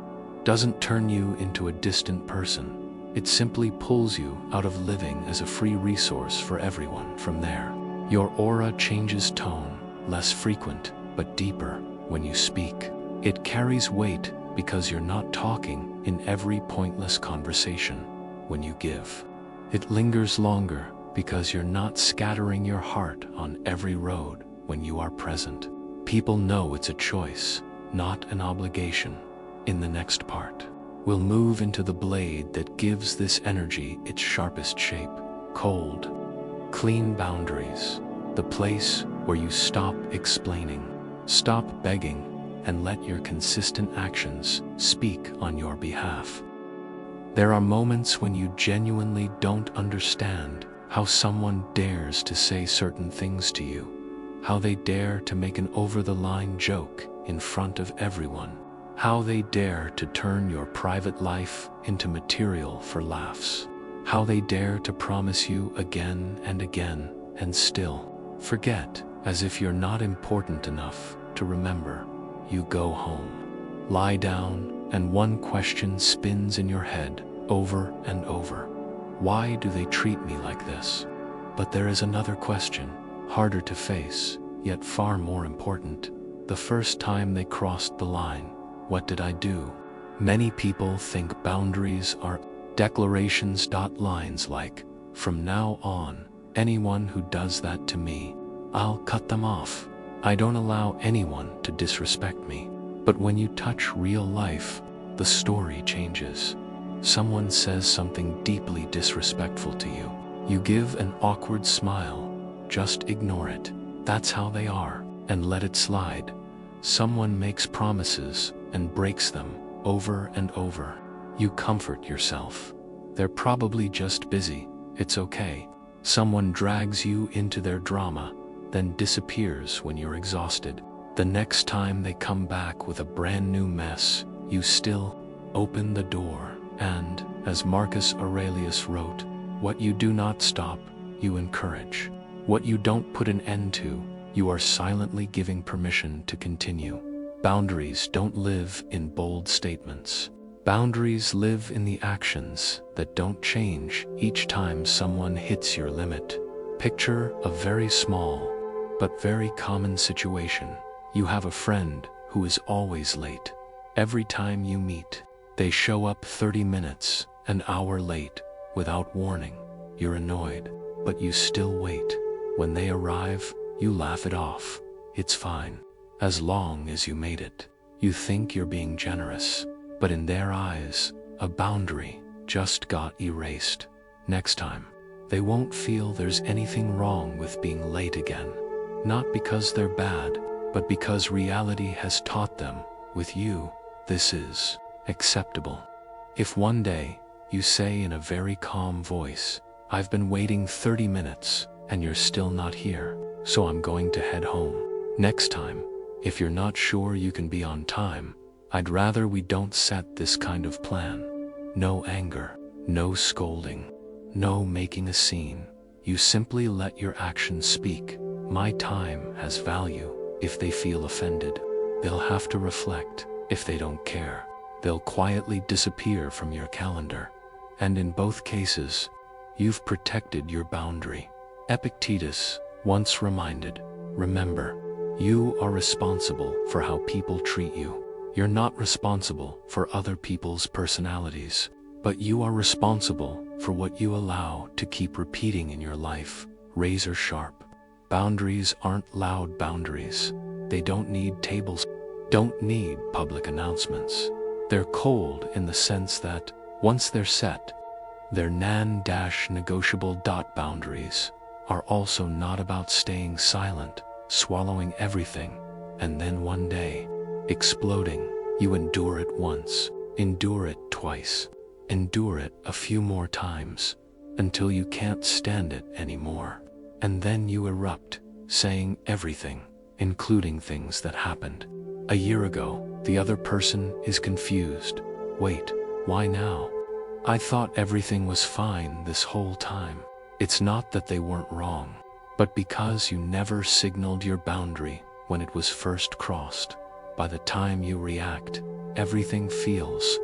doesn't turn you into a distant person. It simply pulls you out of living as a free resource for everyone from there. Your aura changes tone, less frequent, but deeper when you speak. It carries weight because you're not talking in every pointless conversation when you give. It lingers longer because you're not scattering your heart on every road when you are present. People know it's a choice, not an obligation. In the next part, we'll move into the blade that gives this energy its sharpest shape. Cold, clean boundaries. The place where you stop explaining, stop begging, and let your consistent actions speak on your behalf. There are moments when you genuinely don't understand how someone dares to say certain things to you, how they dare to make an over-the-line joke in front of everyone, how they dare to turn your private life into material for laughs, how they dare to promise you again and again and still forget, as if you're not important enough to remember. You go home, lie down, and one question spins in your head over and over. Why do they treat me like this? But there is another question, harder to face, yet far more important. The first time they crossed the line, what did I do? Many people think boundaries are declarations. Lines like, from now on, anyone who does that to me, I'll cut them off. I don't allow anyone to disrespect me. But when you touch real life, the story changes. Someone says something deeply disrespectful to you. You give an awkward smile. Just ignore it. That's how they are, and let it slide. Someone makes promises and breaks them over and over. You comfort yourself. They're probably just busy. It's okay. Someone drags you into their drama, then disappears when you're exhausted. The next time they come back with a brand new mess, you still open the door. And, as Marcus Aurelius wrote, what you do not stop, you encourage. What you don't put an end to, you are silently giving permission to continue. Boundaries don't live in bold statements. Boundaries live in the actions that don't change each time someone hits your limit. Picture a very small, but very common situation. You have a friend who is always late. Every time you meet, they show up 30 minutes, an hour late, without warning. You're annoyed, but you still wait. When they arrive, you laugh it off. It's fine, as long as you made it. You think you're being generous, but in their eyes, a boundary just got erased. Next time, they won't feel there's anything wrong with being late again. Not because they're bad, but because reality has taught them, with you, this is acceptable. If one day, you say in a very calm voice, I've been waiting 30 minutes, and you're still not here, so I'm going to head home. Next time, if you're not sure you can be on time, I'd rather we don't set this kind of plan. No anger, no scolding, no making a scene. You simply let your actions speak. My time has value. If they feel offended, they'll have to reflect. If they don't care, they'll quietly disappear from your calendar. And in both cases, you've protected your boundary. Epictetus once reminded, remember, you are responsible for how people treat you. You're not responsible for other people's personalities, but you are responsible for what you allow to keep repeating in your life. Razor sharp. Boundaries aren't loud boundaries. They don't need tables, don't need public announcements. They're cold in the sense that, once they're set, they're non-negotiable. Boundaries are also not about staying silent, swallowing everything, and then one day, exploding. You endure it once, endure it twice, endure it a few more times, until you can't stand it anymore. And then you erupt, saying everything, including things that happened a year ago. The other person is confused. Wait, why now? I thought everything was fine this whole time. It's not that they weren't wrong, but because you never signaled your boundary when it was first crossed. By the time you react, everything feels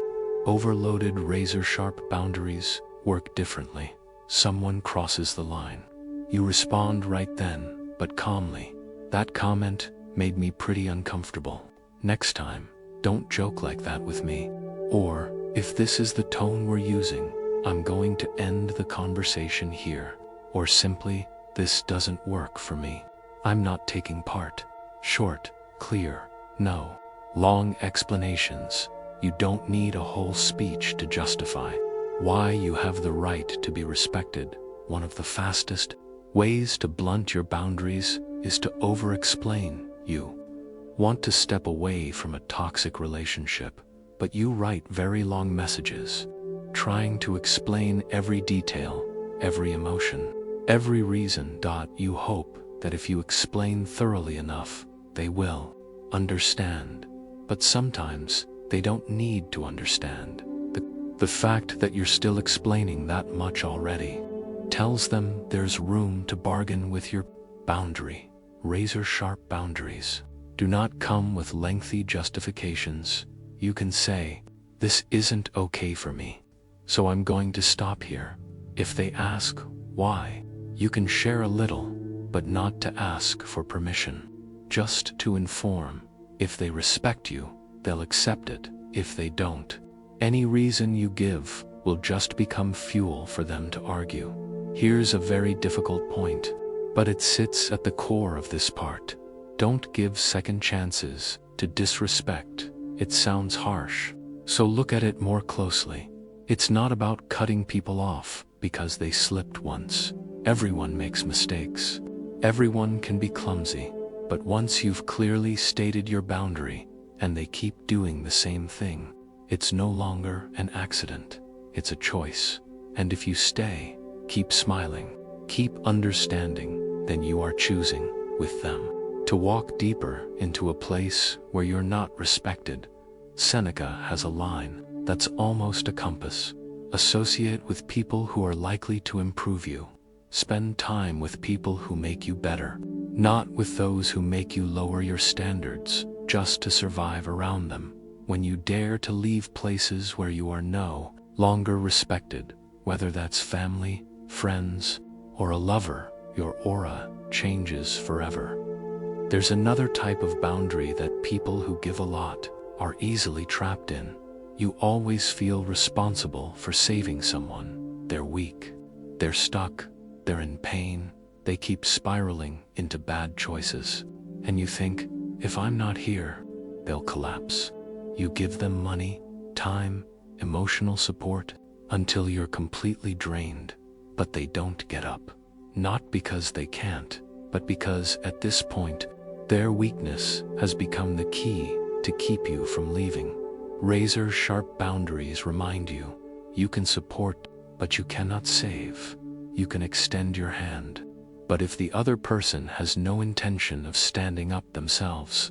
overloaded. Razor-sharp boundaries work differently. Someone crosses the line. You respond right then, but calmly. That comment made me pretty uncomfortable. Next time, don't joke like that with me. Or, if this is the tone we're using, I'm going to end the conversation here. Or simply, this doesn't work for me. I'm not taking part. Short, clear, no long explanations. You don't need a whole speech to justify why you have the right to be respected. One of the fastest ways to blunt your boundaries is to over-explain. You want to step away from a toxic relationship, but you write very long messages, trying to explain every detail, every emotion, every reason. You hope that if you explain thoroughly enough, they will understand. But sometimes they don't need to understand. The fact that you're still explaining that much already tells them there's room to bargain with your boundary. Razor-sharp boundaries do not come with lengthy justifications. You can say, this isn't okay for me, so I'm going to stop here. If they ask why, you can share a little, but not to ask for permission. Just to inform. If they respect you, they'll accept it. If they don't, any reason you give will just become fuel for them to argue. Here's a very difficult point, but it sits at the core of this part. Don't give second chances to disrespect. It sounds harsh, so look at it more closely. It's not about cutting people off because they slipped once. Everyone makes mistakes. Everyone can be clumsy, but once you've clearly stated your boundary and they keep doing the same thing, it's no longer an accident. It's a choice. And if you stay, keep smiling, keep understanding, then you are choosing with them to walk deeper into a place where you're not respected. Seneca has a line that's almost a compass. Associate with people who are likely to improve you. Spend time with people who make you better, not with those who make you lower your standards just to survive around them. When you dare to leave places where you are no longer respected, whether that's family, friends, or a lover, your aura changes forever. There's another type of boundary that people who give a lot are easily trapped in. You always feel responsible for saving someone. They're weak, they're stuck, they're in pain, they keep spiraling into bad choices. And you think, if I'm not here, they'll collapse. You give them money, time, emotional support, until you're completely drained, but they don't get up. Not because they can't, but because at this point, their weakness has become the key to keep you from leaving. Razor-sharp boundaries remind you, you can support, but you cannot save. You can extend your hand, but if the other person has no intention of standing up themselves,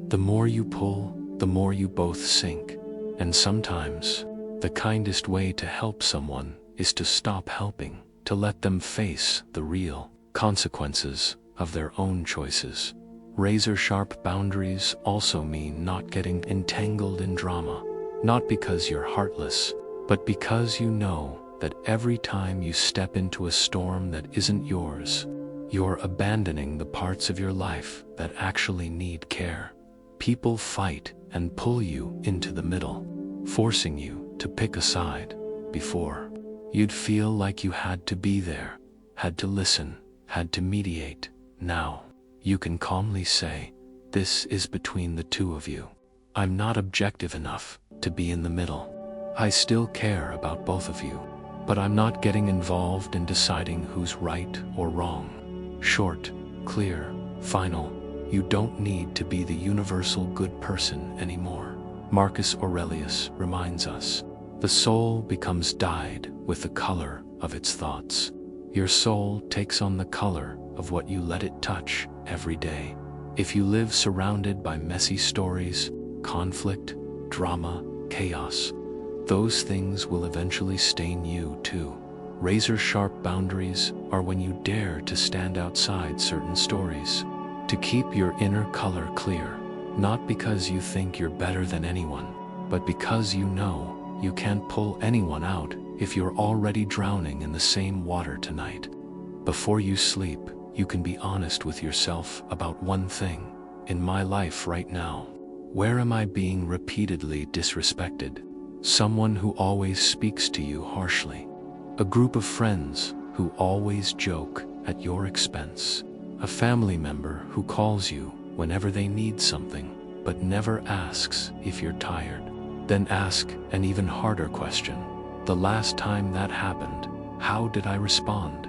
the more you pull, the more you both sink. And sometimes, the kindest way to help someone is to stop helping, to let them face the real consequences of their own choices. Razor-sharp boundaries also mean not getting entangled in drama, not because you're heartless, but because you know that every time you step into a storm that isn't yours, you're abandoning the parts of your life that actually need care. People fight and pull you into the middle, forcing you to pick a side. Before, you'd feel like you had to be there, had to listen, had to mediate. Now, you can calmly say, "This is between the two of you. I'm not objective enough to be in the middle. I still care about both of you, but I'm not getting involved in deciding who's right or wrong." Short, clear, final. You don't need to be the universal good person anymore. Marcus Aurelius reminds us, the soul becomes dyed with the color of its thoughts. Your soul takes on the color of what you let it touch every day. If you live surrounded by messy stories, conflict, drama, chaos, those things will eventually stain you too. Razor-sharp boundaries are when you dare to stand outside certain stories, to keep your inner color clear, not because you think you're better than anyone, but because you know you can't pull anyone out if you're already drowning in the same water tonight. Before you sleep, you can be honest with yourself about one thing. In my life right now, where am I being repeatedly disrespected? Someone who always speaks to you harshly. A group of friends who always joke at your expense. A family member who calls you whenever they need something, but never asks if you're tired. Then ask an even harder question. The last time that happened, how did I respond?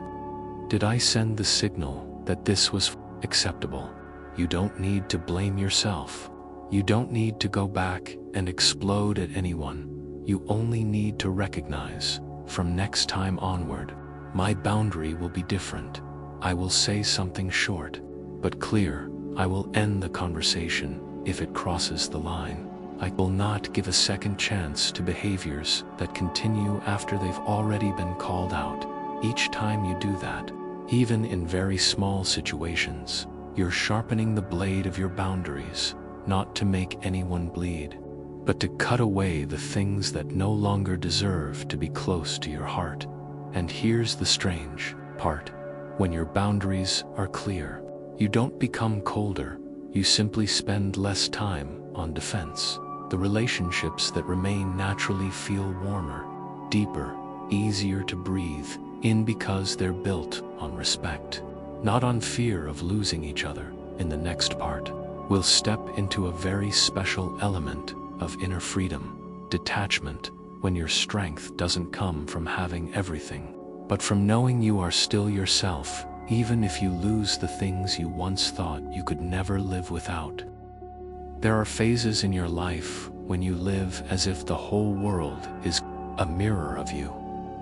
Did I send the signal that this was acceptable? You don't need to blame yourself. You don't need to go back and explode at anyone. You only need to recognize, from next time onward, my boundary will be different. I will say something short, but clear. I will end the conversation if it crosses the line. I will not give a second chance to behaviors that continue after they've already been called out. Each time you do that, even in very small situations, you're sharpening the blade of your boundaries, not to make anyone bleed, but to cut away the things that no longer deserve to be close to your heart. And here's the strange part. When your boundaries are clear, you don't become colder, you simply spend less time on defense. The relationships that remain naturally feel warmer, deeper, easier to breathe in because they're built on respect, not on fear of losing each other. In the next part, we'll step into a very special element of inner freedom, detachment, when your strength doesn't come from having everything, but from knowing you are still yourself, even if you lose the things you once thought you could never live without. There are phases in your life when you live as if the whole world is a mirror of you.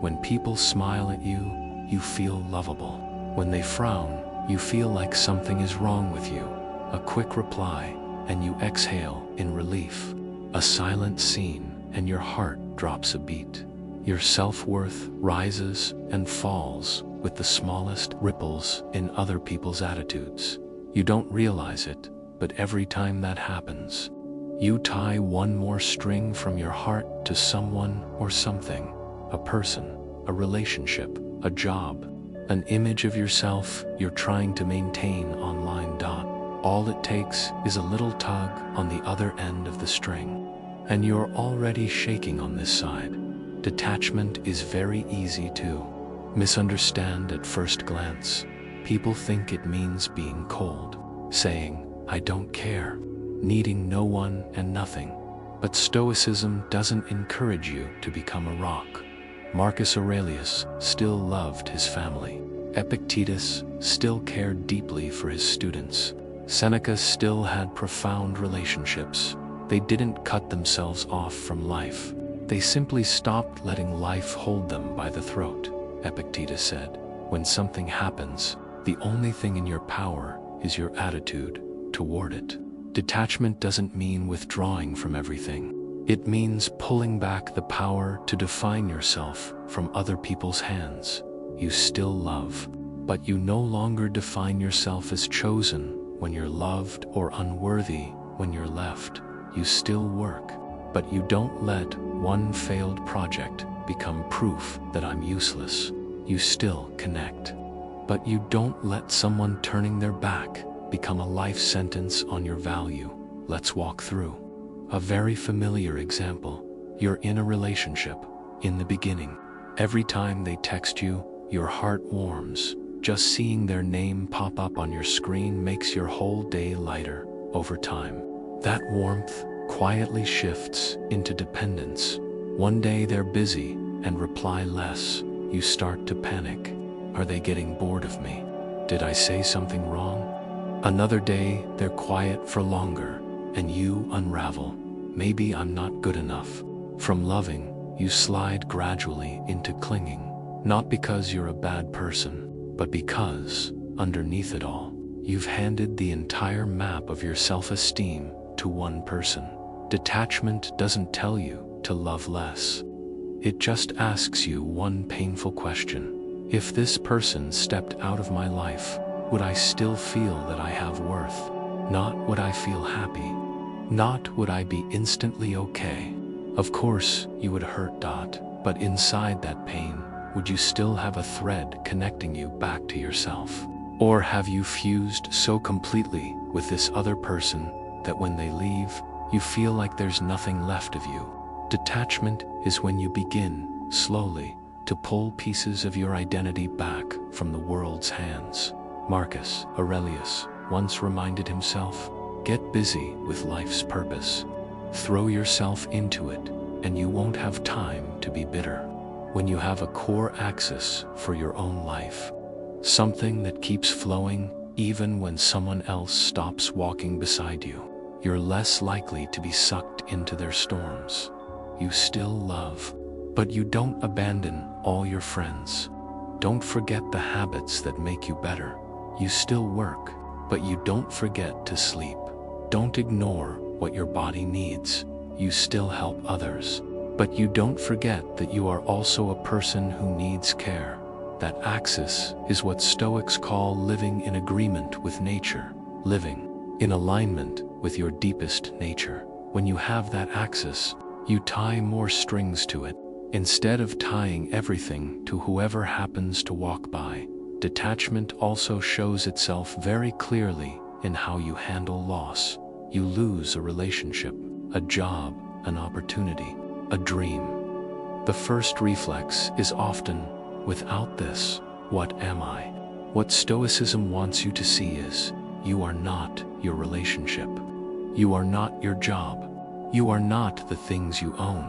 When people smile at you, you feel lovable. When they frown, you feel like something is wrong with you. A quick reply, and you exhale in relief. A silent scene, and your heart drops a beat. Your self-worth rises and falls with the smallest ripples in other people's attitudes. You don't realize it, but every time that happens, you tie one more string from your heart to someone or something. A person, a relationship, a job, an image of yourself you're trying to maintain online. All it takes is a little tug on the other end of the string, and you're already shaking on this side. Detachment is very easy to misunderstand at first glance. People think it means being cold, saying, "I don't care," needing no one and nothing. But Stoicism doesn't encourage you to become a rock. Marcus Aurelius still loved his family. Epictetus still cared deeply for his students. Seneca still had profound relationships. They didn't cut themselves off from life. They simply stopped letting life hold them by the throat. Epictetus said, "When something happens, the only thing in your power is your attitude toward it." Detachment doesn't mean withdrawing from everything. It means pulling back the power to define yourself from other people's hands. You still love, but you no longer define yourself as chosen when you're loved or unworthy when you're left. You still work, but you don't let one failed project become proof that I'm useless. You still connect. But you don't let someone turning their back become a life sentence on your value. Let's walk through a very familiar example. You're in a relationship. In the beginning, every time they text you, your heart warms. Just seeing their name pop up on your screen makes your whole day lighter. Over time, that warmth quietly shifts into dependence. One day they're busy and reply less. You start to panic. Are they getting bored of me? Did I say something wrong? Another day they're quiet for longer, and you unravel. Maybe I'm not good enough. From loving, you slide gradually into clinging. Not because you're a bad person, but because, underneath it all, you've handed the entire map of your self-esteem to one person. Detachment doesn't tell you to love less. It just asks you one painful question. If this person stepped out of my life, would I still feel that I have worth? Not would I feel happy. Not would I be instantly okay. Of course, you would hurt, but inside that pain, would you still have a thread connecting you back to yourself? Or have you fused so completely with this other person that when they leave, you feel like there's nothing left of you? Detachment is when you begin, slowly, to pull pieces of your identity back from the world's hands. Marcus Aurelius once reminded himself, "Get busy with life's purpose. Throw yourself into it, and you won't have time to be bitter." When you have a core axis for your own life, something that keeps flowing even when someone else stops walking beside you, you're less likely to be sucked into their storms. You still love, but you don't abandon all your friends. Don't forget the habits that make you better. You still work, but you don't forget to sleep. Don't ignore what your body needs. You still help others, but you don't forget that you are also a person who needs care. That axis is what Stoics call living in agreement with nature, living in alignment with your deepest nature. When you have that axis, you tie more strings to it, instead of tying everything to whoever happens to walk by. Detachment also shows itself very clearly in how you handle loss. You lose a relationship, a job, an opportunity, a dream. The first reflex is often, without this, what am I? What Stoicism wants you to see is, you are not your relationship. You are not your job. You are not the things you own.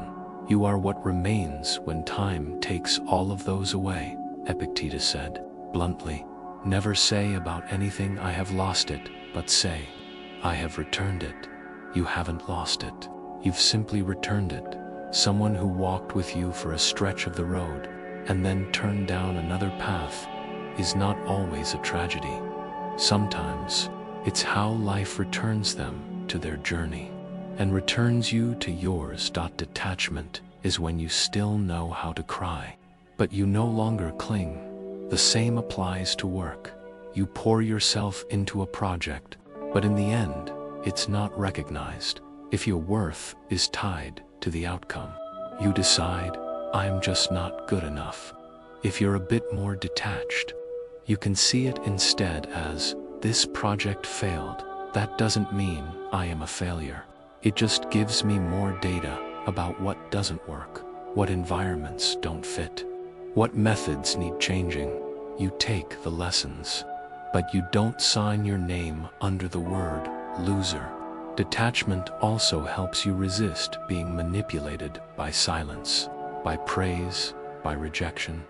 You are what remains when time takes all of those away. Epictetus said, bluntly, "Never say about anything I have lost it, but say, I have returned it." You haven't lost it. You've simply returned it. Someone who walked with you for a stretch of the road and then turned down another path is not always a tragedy. Sometimes it's how life returns them to their journey and returns you to yours. Detachment is when you still know how to cry, but you no longer cling. The same applies to work. You pour yourself into a project, but in the end, it's not recognized. If your worth is tied to the outcome, you decide, I'm just not good enough. If you're a bit more detached, you can see it instead as, this project failed. That doesn't mean I am a failure. It just gives me more data about what doesn't work, what environments don't fit, what methods need changing. You take the lessons, but you don't sign your name under the word loser. Detachment also helps you resist being manipulated by silence, by praise, by rejection.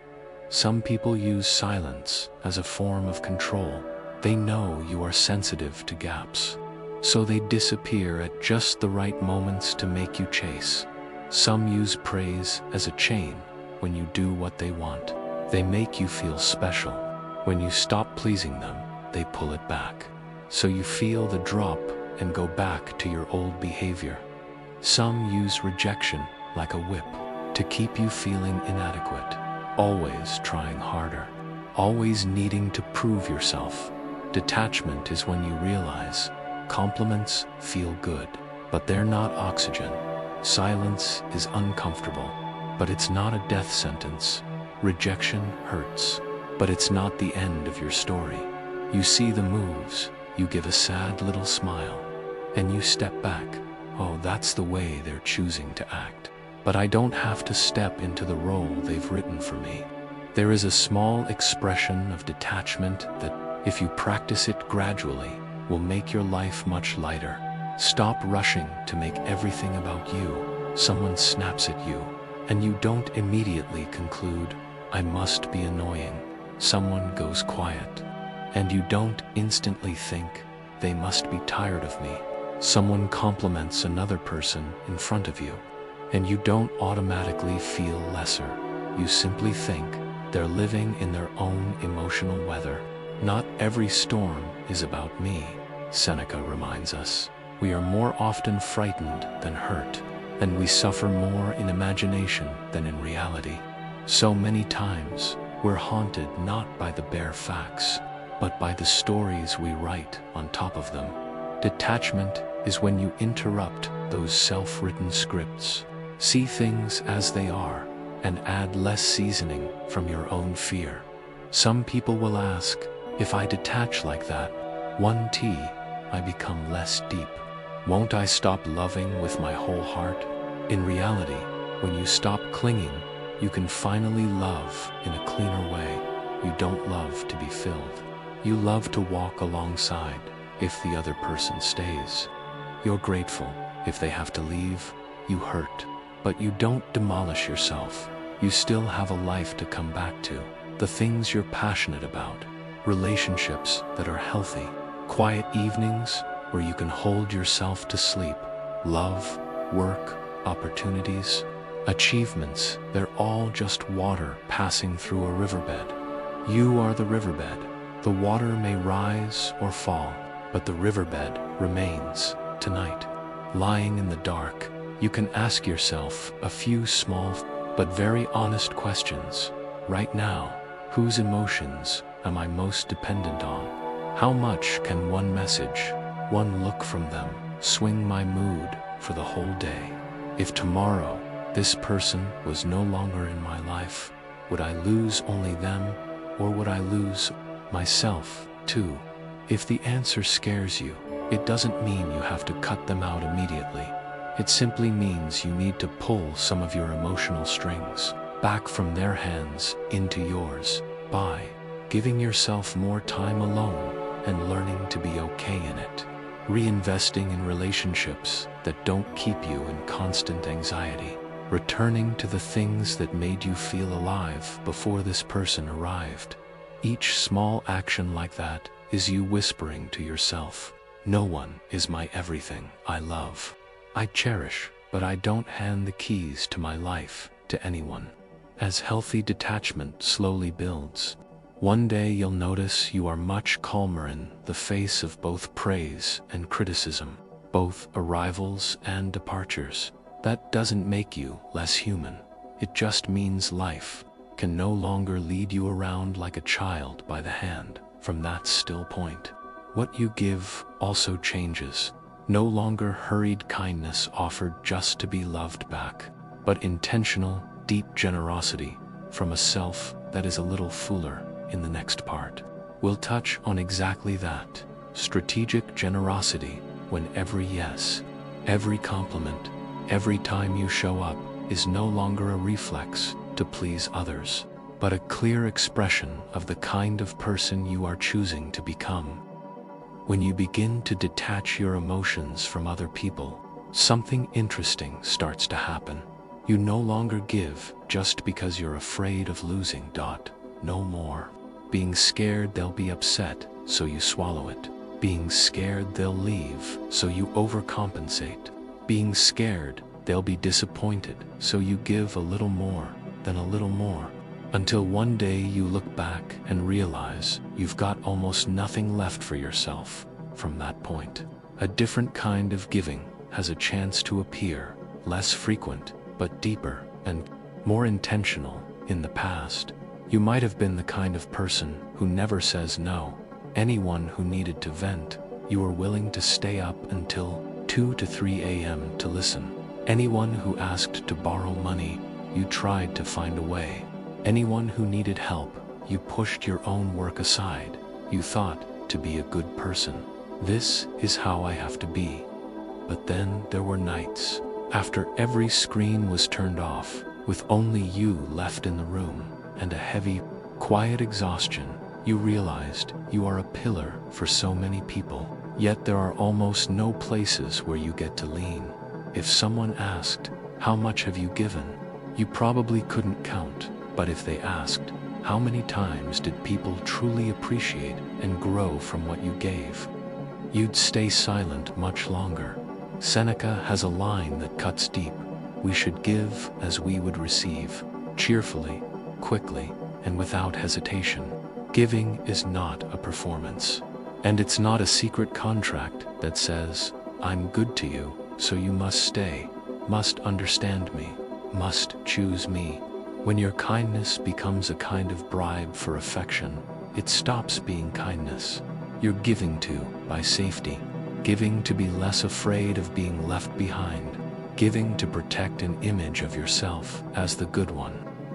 Some people use silence as a form of control. They know you are sensitive to gaps, so they disappear at just the right moments to make you chase. Some use praise as a chain. When you do what they want, they make you feel special. When you stop pleasing them, they pull it back, so you feel the drop and go back to your old behavior. Some use rejection like a whip to keep you feeling inadequate, always trying harder, always needing to prove yourself. Detachment is when you realize compliments feel good, but they're not oxygen. Silence is uncomfortable, but it's not a death sentence. Rejection hurts, but it's not the end of your story. You see the moves, you give a sad little smile, and you step back. Oh, that's the way they're choosing to act. But I don't have to step into the role they've written for me. There is a small expression of detachment that, if you practice it gradually, will make your life much lighter. Stop rushing to make everything about you. Someone snaps at you, and you don't immediately conclude, I must be annoying. Someone goes quiet, and you don't instantly think, they must be tired of me. Someone compliments another person in front of you, and you don't automatically feel lesser. You simply think, they're living in their own emotional weather. Not every storm is about me, Seneca reminds us. We are more often frightened than hurt, and we suffer more in imagination than in reality. So many times, we're haunted not by the bare facts, but by the stories we write on top of them. Detachment is when you interrupt those self-written scripts, see things as they are, and add less seasoning from your own fear. Some people will ask, if I detach like that, 1T, I become less deep. Won't I stop loving with my whole heart? In reality, when you stop clinging, you can finally love in a cleaner way. You don't love to be filled. You love to walk alongside if the other person stays. You're grateful if they have to leave. You hurt, but you don't demolish yourself. You still have a life to come back to, the things you're passionate about, relationships that are healthy, quiet evenings where you can hold yourself to sleep, love, work, opportunities, achievements. They're all just water passing through a riverbed. You are the riverbed. The water may rise or fall, but the riverbed remains. Tonight, lying in the dark, you can ask yourself a few small but very honest questions. Right now, whose emotions am I most dependent on? How much can one message, one look from them, swing my mood for the whole day? If tomorrow, this person was no longer in my life, would I lose only them, or would I lose myself too? If the answer scares you, it doesn't mean you have to cut them out immediately. It simply means you need to pull some of your emotional strings back from their hands into yours by giving yourself more time alone and learning to be okay in it. Reinvesting in relationships that don't keep you in constant anxiety. Returning to the things that made you feel alive before this person arrived. Each small action like that is you whispering to yourself, no one is my everything I love. I cherish, but I don't hand the keys to my life to anyone. As healthy detachment slowly builds, one day you'll notice you are much calmer in the face of both praise and criticism, both arrivals and departures. That doesn't make you less human. It just means life can no longer lead you around like a child by the hand. From that still point, what you give also changes. No longer hurried kindness offered just to be loved back, but intentional, deep generosity from a self that is a little fuller. In the next part, we'll touch on exactly that. Strategic generosity, when every yes, every compliment, every time you show up is no longer a reflex to please others, but a clear expression of the kind of person you are choosing to become. When you begin to detach your emotions from other people, something interesting starts to happen. You no longer give just because you're afraid of losing. No more. Being scared they'll be upset, so you swallow it. Being scared they'll leave, so you overcompensate. Being scared they'll be disappointed, so you give a little more, then a little more, until one day you look back and realize you've got almost nothing left for yourself. From that point, a different kind of giving has a chance to appear, less frequent, but deeper and more intentional. In the past, you might have been the kind of person who never says no. Anyone who needed to vent, you were willing to stay up until 2 to 3 a.m. to listen. Anyone who asked to borrow money, you tried to find a way. Anyone who needed help, you pushed your own work aside. You thought to be a good person. This is how I have to be. But then there were nights, after every screen was turned off, with only you left in the room, and a heavy, quiet exhaustion, you realized you are a pillar for so many people. Yet there are almost no places where you get to lean. If someone asked, "How much have you given?" you probably couldn't count. But if they asked, "How many times did people truly appreciate and grow from what you gave?" you'd stay silent much longer. Seneca has a line that cuts deep. We should give as we would receive, cheerfully, quickly, and without hesitation. Giving is not a performance. And it's not a secret contract that says, "I'm good to you, so you must stay, must understand me, must choose me." When your kindness becomes a kind of bribe for affection, it stops being kindness. You're giving to buy safety, giving to be less afraid of being left behind, giving to protect an image of yourself as the good one.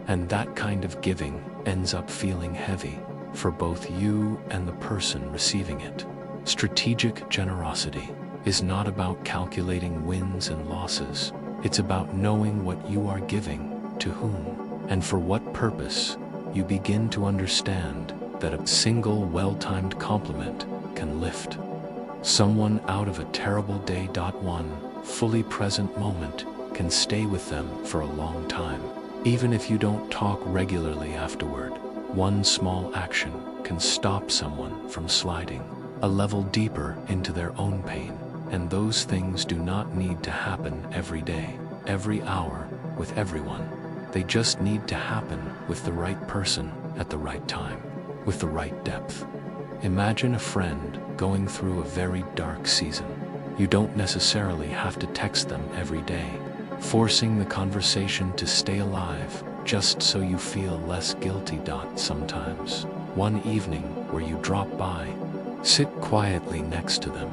And that kind of giving ends up feeling heavy for both you and the person receiving it. Strategic generosity is not about calculating wins and losses. It's about knowing what you are giving, to whom, and for what purpose. You begin to understand that a single well-timed compliment can lift someone out of a terrible day. One fully present moment can stay with them for a long time. Even if you don't talk regularly afterward, one small action can stop someone from sliding a level deeper into their own pain. And those things do not need to happen every day, every hour, with everyone. They just need to happen with the right person at the right time, with the right depth. Imagine a friend going through a very dark season. You don't necessarily have to text them every day, forcing the conversation to stay alive just so you feel less guilty. Sometimes, one evening where you drop by, sit quietly next to them,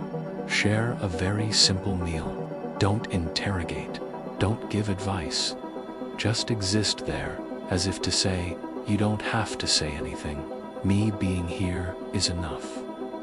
share a very simple meal. Don't interrogate, don't give advice. Just exist there, as if to say, you don't have to say anything. Me being here is enough.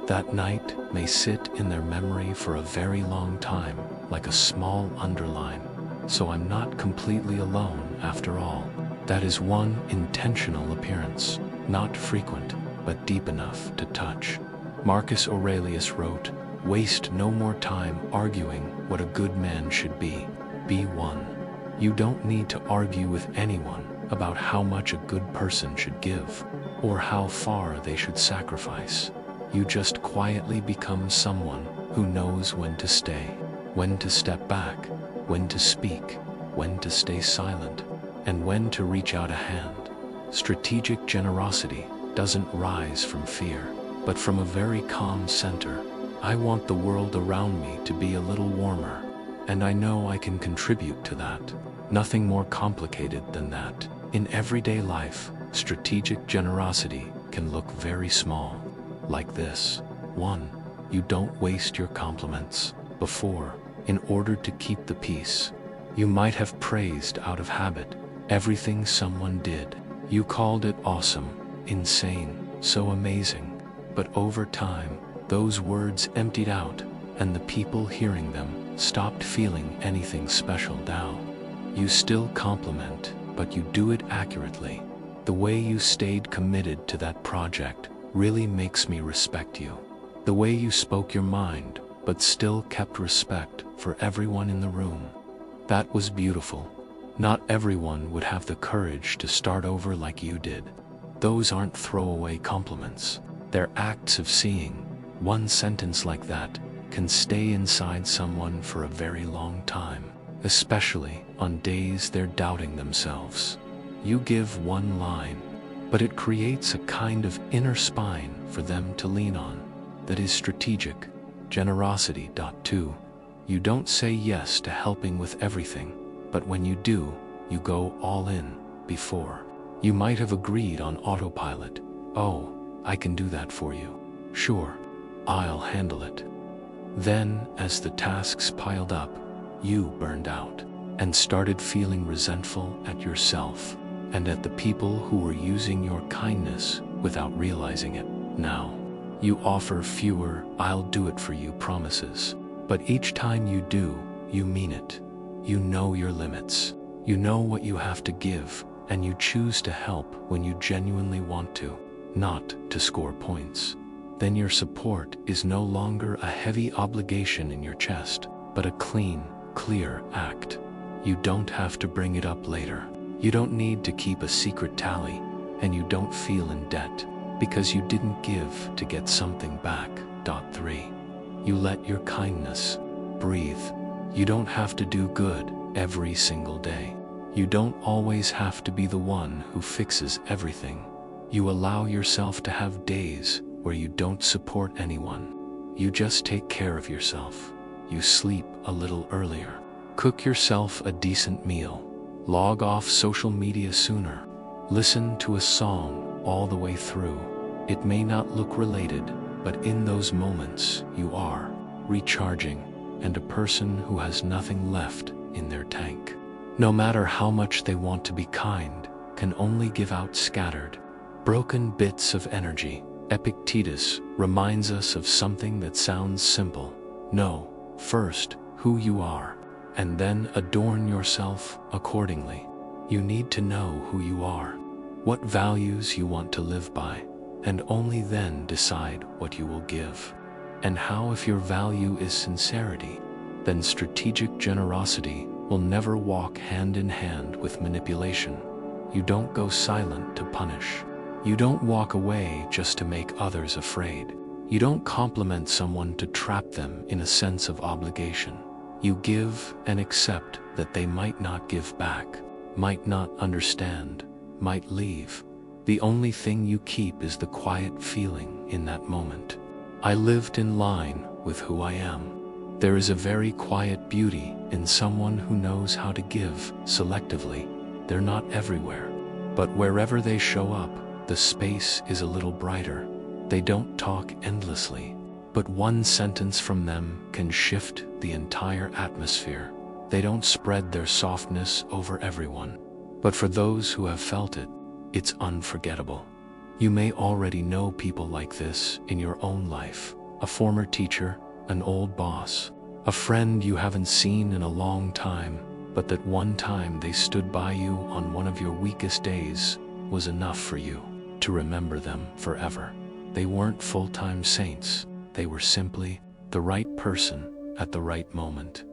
That night may sit in their memory for a very long time, like a small underline. So I'm not completely alone after all. That is one intentional appearance, not frequent, but deep enough to touch. Marcus Aurelius wrote, "Waste no more time arguing what a good man should be. Be one." You don't need to argue with anyone about how much a good person should give, or how far they should sacrifice. You just quietly become someone who knows when to stay, when to step back, when to speak, when to stay silent, and when to reach out a hand. Strategic generosity doesn't rise from fear, but from a very calm center. I want the world around me to be a little warmer, and I know I can contribute to that. Nothing more complicated than that. In everyday life, strategic generosity can look very small, like this. 1. You don't waste your compliments. Before, in order to keep the peace, you might have praised out of habit everything someone did. You called it awesome, insane, so amazing. But over time, those words emptied out, and the people hearing them stopped feeling anything special now. You still compliment, but you do it accurately. The way you stayed committed to that project really makes me respect you. The way you spoke your mind, but still kept respect for everyone in the room. That was beautiful. Not everyone would have the courage to start over like you did. Those aren't throwaway compliments. They're acts of seeing. One sentence like that can stay inside someone for a very long time, especially on days they're doubting themselves. You give one line, but it creates a kind of inner spine for them to lean on. That is strategic generosity. 2. You don't say yes to helping with everything, but when you do, you go all in. Before, you might have agreed on autopilot. "Oh, I can do that for you. Sure, I'll handle it." Then, as the tasks piled up, you burned out. and started feeling resentful at yourself and at the people who were using your kindness without realizing it. Now, you offer fewer "I'll do it for you" promises, but each time you do, you mean it. You know your limits. You know what you have to give, and you choose to help when you genuinely want to, not to score points. Then your support is no longer a heavy obligation in your chest, but a clean, clear act. You don't have to bring it up later. You don't need to keep a secret tally, and you don't feel in debt because you didn't give to get something back. 3. You let your kindness breathe. You don't have to do good every single day. You don't always have to be the one who fixes everything. You allow yourself to have days where you don't support anyone. You just take care of yourself. You sleep a little earlier. Cook yourself a decent meal. Log off social media sooner. Listen to a song all the way through. It may not look related, but in those moments you are recharging and a person who has nothing left in their tank. No matter how much they want to be kind, can only give out scattered, broken bits of energy. Epictetus reminds us of something that sounds simple. Know first who you are, and then adorn yourself accordingly. You need to know who you are, what values you want to live by, and only then decide what you will give. And how if your value is sincerity, then strategic generosity will never walk hand in hand with manipulation. You don't go silent to punish. You don't walk away just to make others afraid. You don't compliment someone to trap them in a sense of obligation. You give and accept that they might not give back, might not understand, might leave. The only thing you keep is the quiet feeling in that moment. I lived in line with who I am. There is a very quiet beauty in someone who knows how to give selectively. They're not everywhere, but wherever they show up, the space is a little brighter. They don't talk endlessly, but one sentence from them can shift the entire atmosphere. They don't spread their softness over everyone, but for those who have felt it, it's unforgettable. You may already know people like this in your own life: a former teacher, an old boss, a friend you haven't seen in a long time, but that one time they stood by you on one of your weakest days was enough for you to remember them forever. They weren't full-time saints. They were simply the right person at the right moment.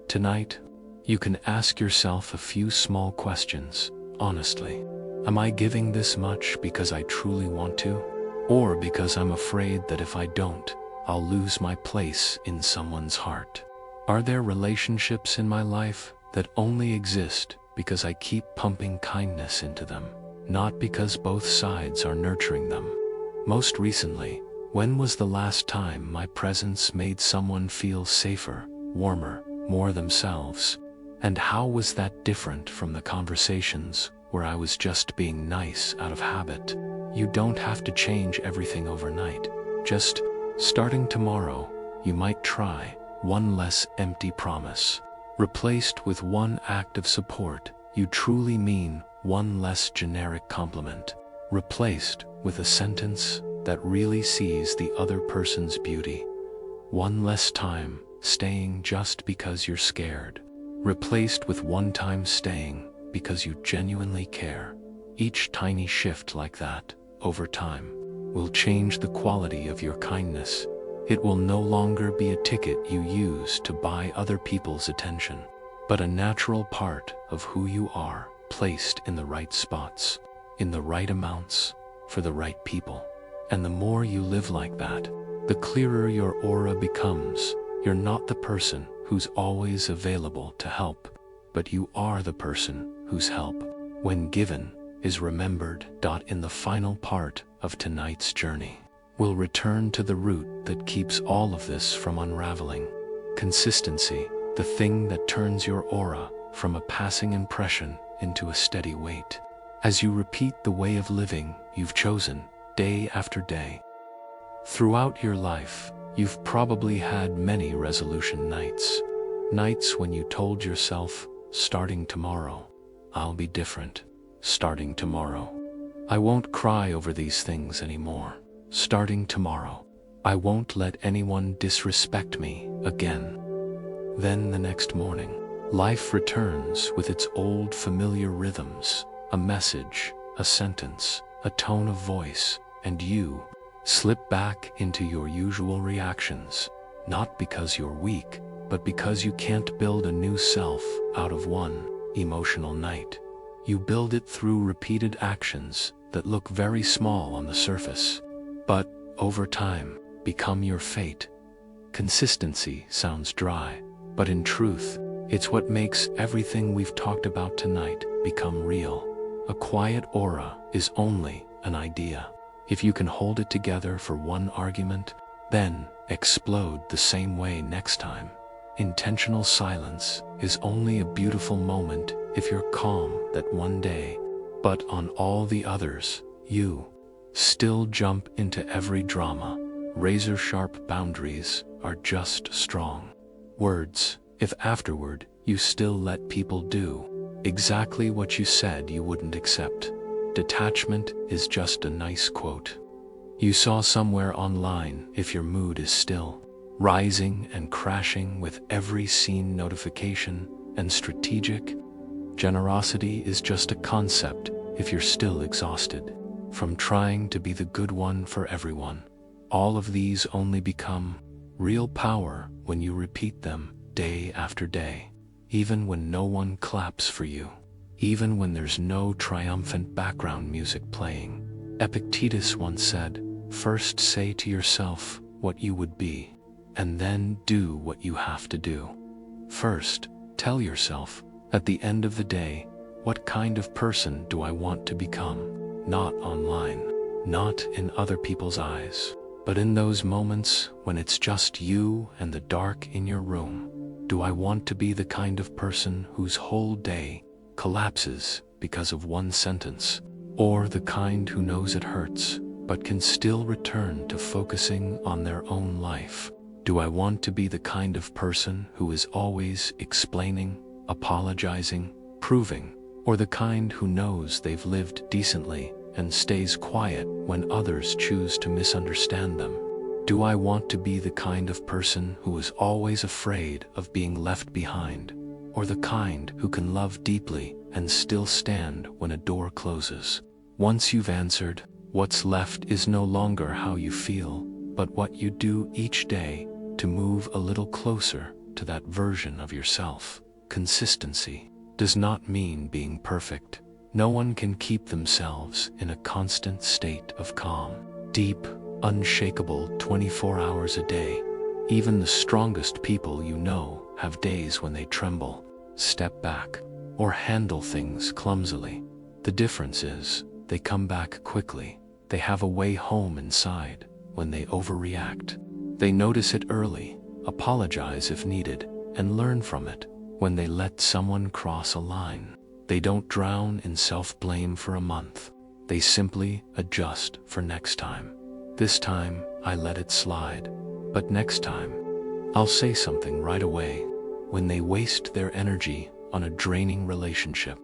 Tonight, you can ask yourself a few small questions, honestly. Am I giving this much because I truly want to? Or because I'm afraid that if I don't, I'll lose my place in someone's heart? Are there relationships in my life that only exist because I keep pumping kindness into them, not because both sides are nurturing them? Most recently, when was the last time my presence made someone feel safer, warmer, more themselves? And how was that different from the conversations where I was just being nice out of habit? You don't have to change everything overnight. Just starting tomorrow, you might try one less empty promise, replaced with one act of support you truly mean, one less generic compliment, replaced with a sentence that really sees the other person's beauty, one less time staying just because you're scared, replaced with one time staying because you genuinely care. Each tiny shift like that, over time, will change the quality of your kindness. It will no longer be a ticket you use to buy other people's attention, but a natural part of who you are, placed in the right spots, in the right amounts, for the right people. And the more you live like that, the clearer your aura becomes. You're not the person who's always available to help, but you are the person whose help, when given, is remembered. In the final part of tonight's journey, we'll return to the root that keeps all of this from unraveling. Consistency, the thing that turns your aura from a passing impression into a steady weight. As you repeat the way of living you've chosen, day after day. Throughout your life, you've probably had many resolution nights. Nights when you told yourself, starting tomorrow, I'll be different. Starting tomorrow, I won't cry over these things anymore. Starting tomorrow, I won't let anyone disrespect me again. Then the next morning, life returns with its old familiar rhythms, a message, a sentence, a tone of voice, and you slip back into your usual reactions, not because you're weak, but because you can't build a new self out of one emotional night. You build it through repeated actions that look very small on the surface, but over time become your fate. Consistency sounds dry, but in truth, it's what makes everything we've talked about tonight become real. A quiet aura is only an idea. If you can hold it together for one argument, then explode the same way next time. Intentional silence is only a beautiful moment if you're calm that one day, but on all the others, you still jump into every drama. Razor-sharp boundaries are just strong words if afterward you still let people do exactly what you said you wouldn't accept. Detachment is just a nice quote you saw somewhere online. If your mood is still rising and crashing with every scene notification, and strategic generosity is just a concept if you're still exhausted from trying to be the good one for everyone. All of these only become real power when you repeat them day after day, even when no one claps for you, even when there's no triumphant background music playing. Epictetus once said, "First say to yourself what you would be, and then do what you have to do." First, tell yourself, at the end of the day, what kind of person do I want to become? Not online, not in other people's eyes, but in those moments when it's just you and the dark in your room. Do I want to be the kind of person whose whole day collapses because of one sentence, or the kind who knows it hurts, but can still return to focusing on their own life? Do I want to be the kind of person who is always explaining, apologizing, proving, or the kind who knows they've lived decently and stays quiet when others choose to misunderstand them? Do I want to be the kind of person who is always afraid of being left behind, or the kind who can love deeply and still stand when a door closes? Once you've answered, what's left is no longer how you feel, but what you do each day to move a little closer to that version of yourself. Consistency does not mean being perfect. No one can keep themselves in a constant state of calm, deep, unshakable 24 hours a day. Even the strongest people you know have days when they tremble, step back, or handle things clumsily. The difference is, they come back quickly. They have a way home inside when they overreact. They notice it early, apologize if needed, and learn from it when they let someone cross a line. They don't drown in self-blame for a month. They simply adjust for next time. This time, I let it slide, but next time, I'll say something right away. When they waste their energy on a draining relationship,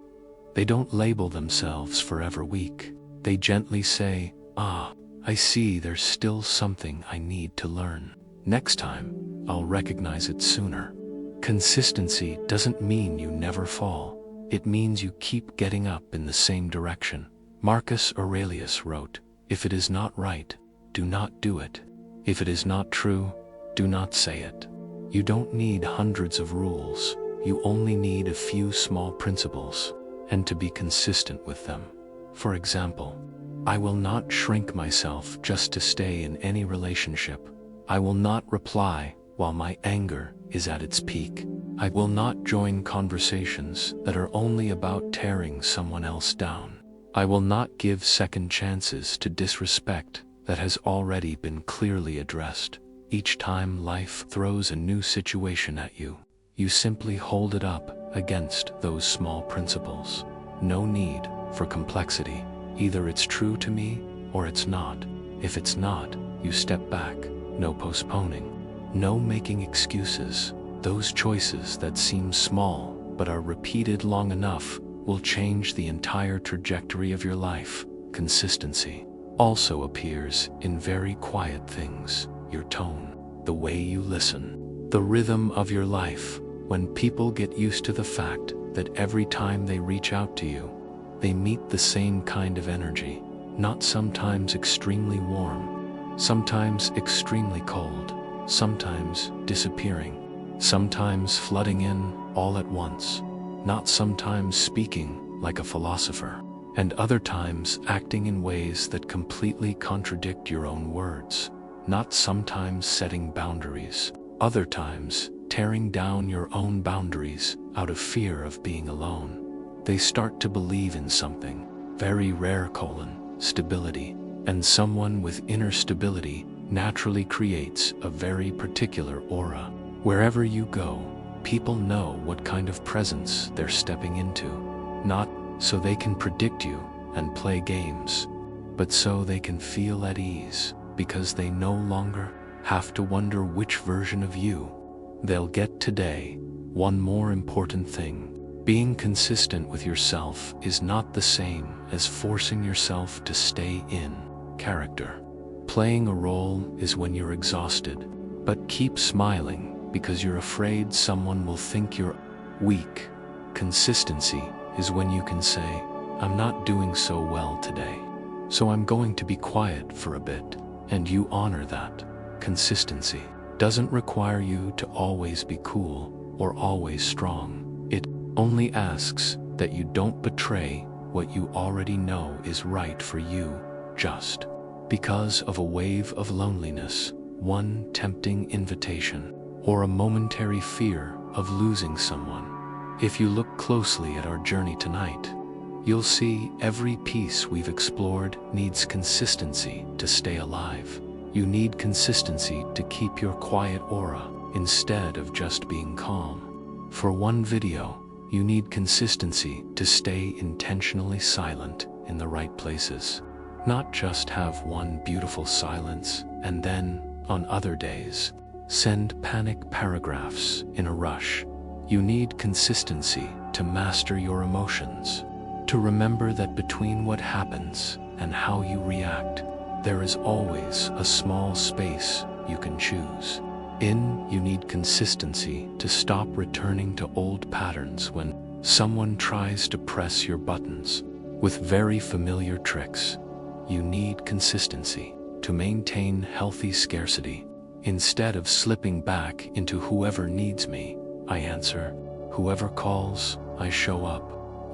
they don't label themselves forever weak. They gently say, I see there's still something I need to learn. Next time, I'll recognize it sooner. Consistency doesn't mean you never fall. It means you keep getting up in the same direction. Marcus Aurelius wrote, "If it is not right, do not do it. If it is not true, do not say it." You don't need hundreds of rules. You only need a few small principles, and to be consistent with them. For example, I will not shrink myself just to stay in any relationship. I will not reply while my anger is at its peak. I will not join conversations that are only about tearing someone else down. I will not give second chances to disrespect that has already been clearly addressed. Each time life throws a new situation at you, you simply hold it up against those small principles. No need for complexity. Either it's true to me or it's not. If it's not, you step back. No postponing. No making excuses. Those choices that seem small but are repeated long enough, will change the entire trajectory of your life. Consistency also appears in very quiet things: your tone, the way you listen, the rhythm of your life. When people get used to the fact that every time they reach out to you, they meet the same kind of energy, not sometimes extremely warm, sometimes extremely cold, sometimes disappearing, sometimes flooding in all at once, not sometimes speaking like a philosopher, and other times acting in ways that completely contradict your own words, not sometimes setting boundaries, other times tearing down your own boundaries out of fear of being alone. They start to believe in something very rare: stability. And someone with inner stability naturally creates a very particular aura. Wherever you go, people know what kind of presence they're stepping into, not so they can predict you and play games, but so they can feel at ease, because they no longer have to wonder which version of you they'll get today. One more important thing: being consistent with yourself is not the same as forcing yourself to stay in character. Playing a role is when you're exhausted, but keep smiling because you're afraid someone will think you're weak. Consistency is when you can say, "I'm not doing so well today, so I'm going to be quiet for a bit," and you honor that. Consistency doesn't require you to always be cool or always strong. It only asks that you don't betray what you already know is right for you just because of a wave of loneliness, one tempting invitation, or a momentary fear of losing someone. If you look closely at our journey tonight, you'll see every piece we've explored needs consistency to stay alive. You need consistency to keep your quiet aura instead of just being calm. For one video, you need consistency to stay intentionally silent in the right places. Not just have one beautiful silence and then, on other days, send panic paragraphs in a rush. You need consistency to master your emotions, to remember that between what happens and how you react, there is always a small space you can choose. You need consistency to stop returning to old patterns when someone tries to press your buttons with very familiar tricks. You need consistency to maintain healthy scarcity. Instead of slipping back into "whoever needs me, I answer," "whoever calls, I show up."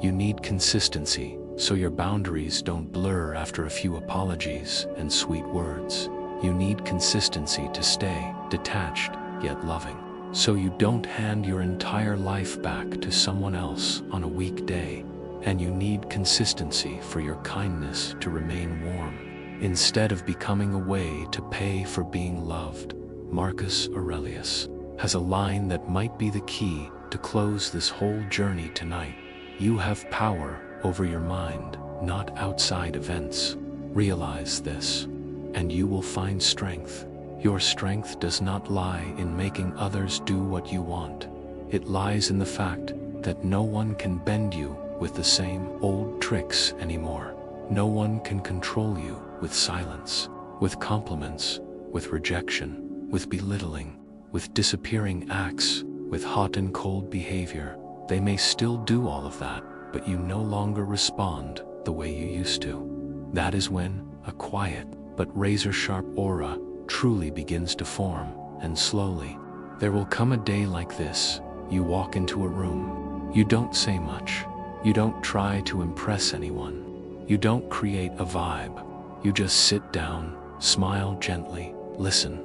You need consistency so your boundaries don't blur after a few apologies and sweet words. You need consistency to stay detached yet loving, so you don't hand your entire life back to someone else on a weekday. And you need consistency for your kindness to remain warm, instead of becoming a way to pay for being loved. Marcus Aurelius has a line that might be the key to close this whole journey tonight. You have power over your mind, not outside events. Realize this, and you will find strength. Your strength does not lie in making others do what you want. It lies in the fact that no one can bend you with the same old tricks anymore. No one can control you with silence, with compliments, with rejection, with belittling, with disappearing acts, with hot and cold behavior. They may still do all of that, but you no longer respond the way you used to. That is when a quiet but razor-sharp aura truly begins to form, and slowly, there will come a day like this. You walk into a room. You don't say much. You don't try to impress anyone. You don't create a vibe. You just sit down, smile gently, listen,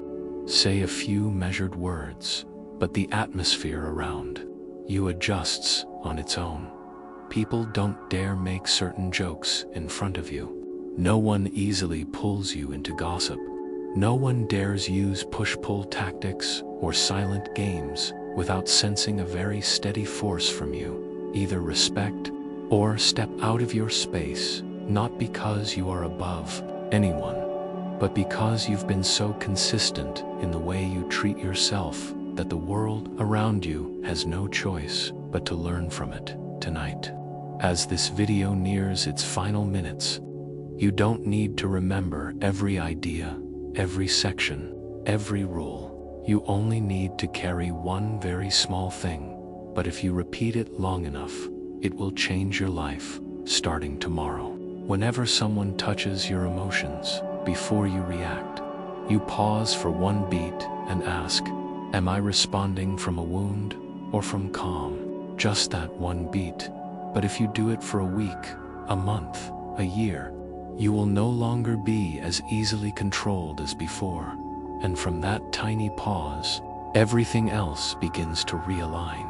say a few measured words, but the atmosphere around you adjusts on its own. People don't dare make certain jokes in front of you. No one easily pulls you into gossip. No one dares use push-pull tactics or silent games without sensing a very steady force from you. Either respect or step out of your space, not because you are above anyone, but because you've been so consistent in the way you treat yourself that the world around you has no choice but to learn from it tonight. As this video nears its final minutes, you don't need to remember every idea, every section, every rule. You only need to carry one very small thing, but if you repeat it long enough, it will change your life, starting tomorrow. Whenever someone touches your emotions, before you react, you pause for one beat and ask, am I responding from a wound or from calm? Just that one beat. But if you do it for a week, a month, a year, you will no longer be as easily controlled as before. And from that tiny pause, everything else begins to realign.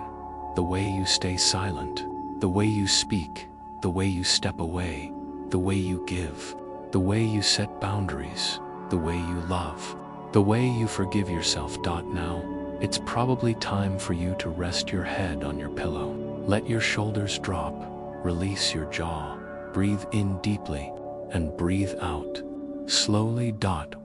The way you stay silent, the way you speak, the way you step away, the way you give, the way you set boundaries, the way you love, the way you forgive yourself. Now, it's probably time for you to rest your head on your pillow. Let your shoulders drop, release your jaw, breathe in deeply, and breathe out slowly.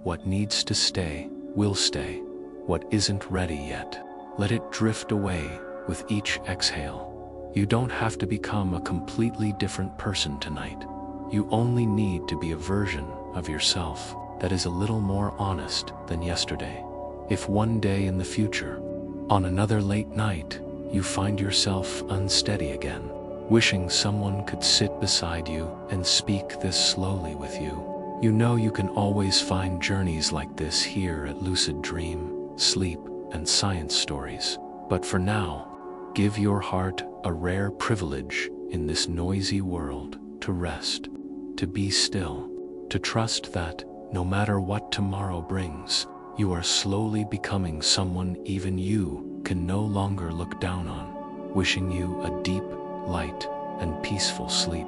What needs to stay will stay. What isn't ready yet, let it drift away with each exhale. You don't have to become a completely different person tonight. You only need to be a version of yourself that is a little more honest than yesterday. If one day in the future, on another late night, you find yourself unsteady again, wishing someone could sit beside you and speak this slowly with you, you know you can always find journeys like this here at Lucid Dream, Sleep, and Science Stories. But for now, give your heart a rare privilege in this noisy world to rest, to be still, to trust that, no matter what tomorrow brings, you are slowly becoming someone even you can no longer look down on. Wishing you a deep, light, and peaceful sleep.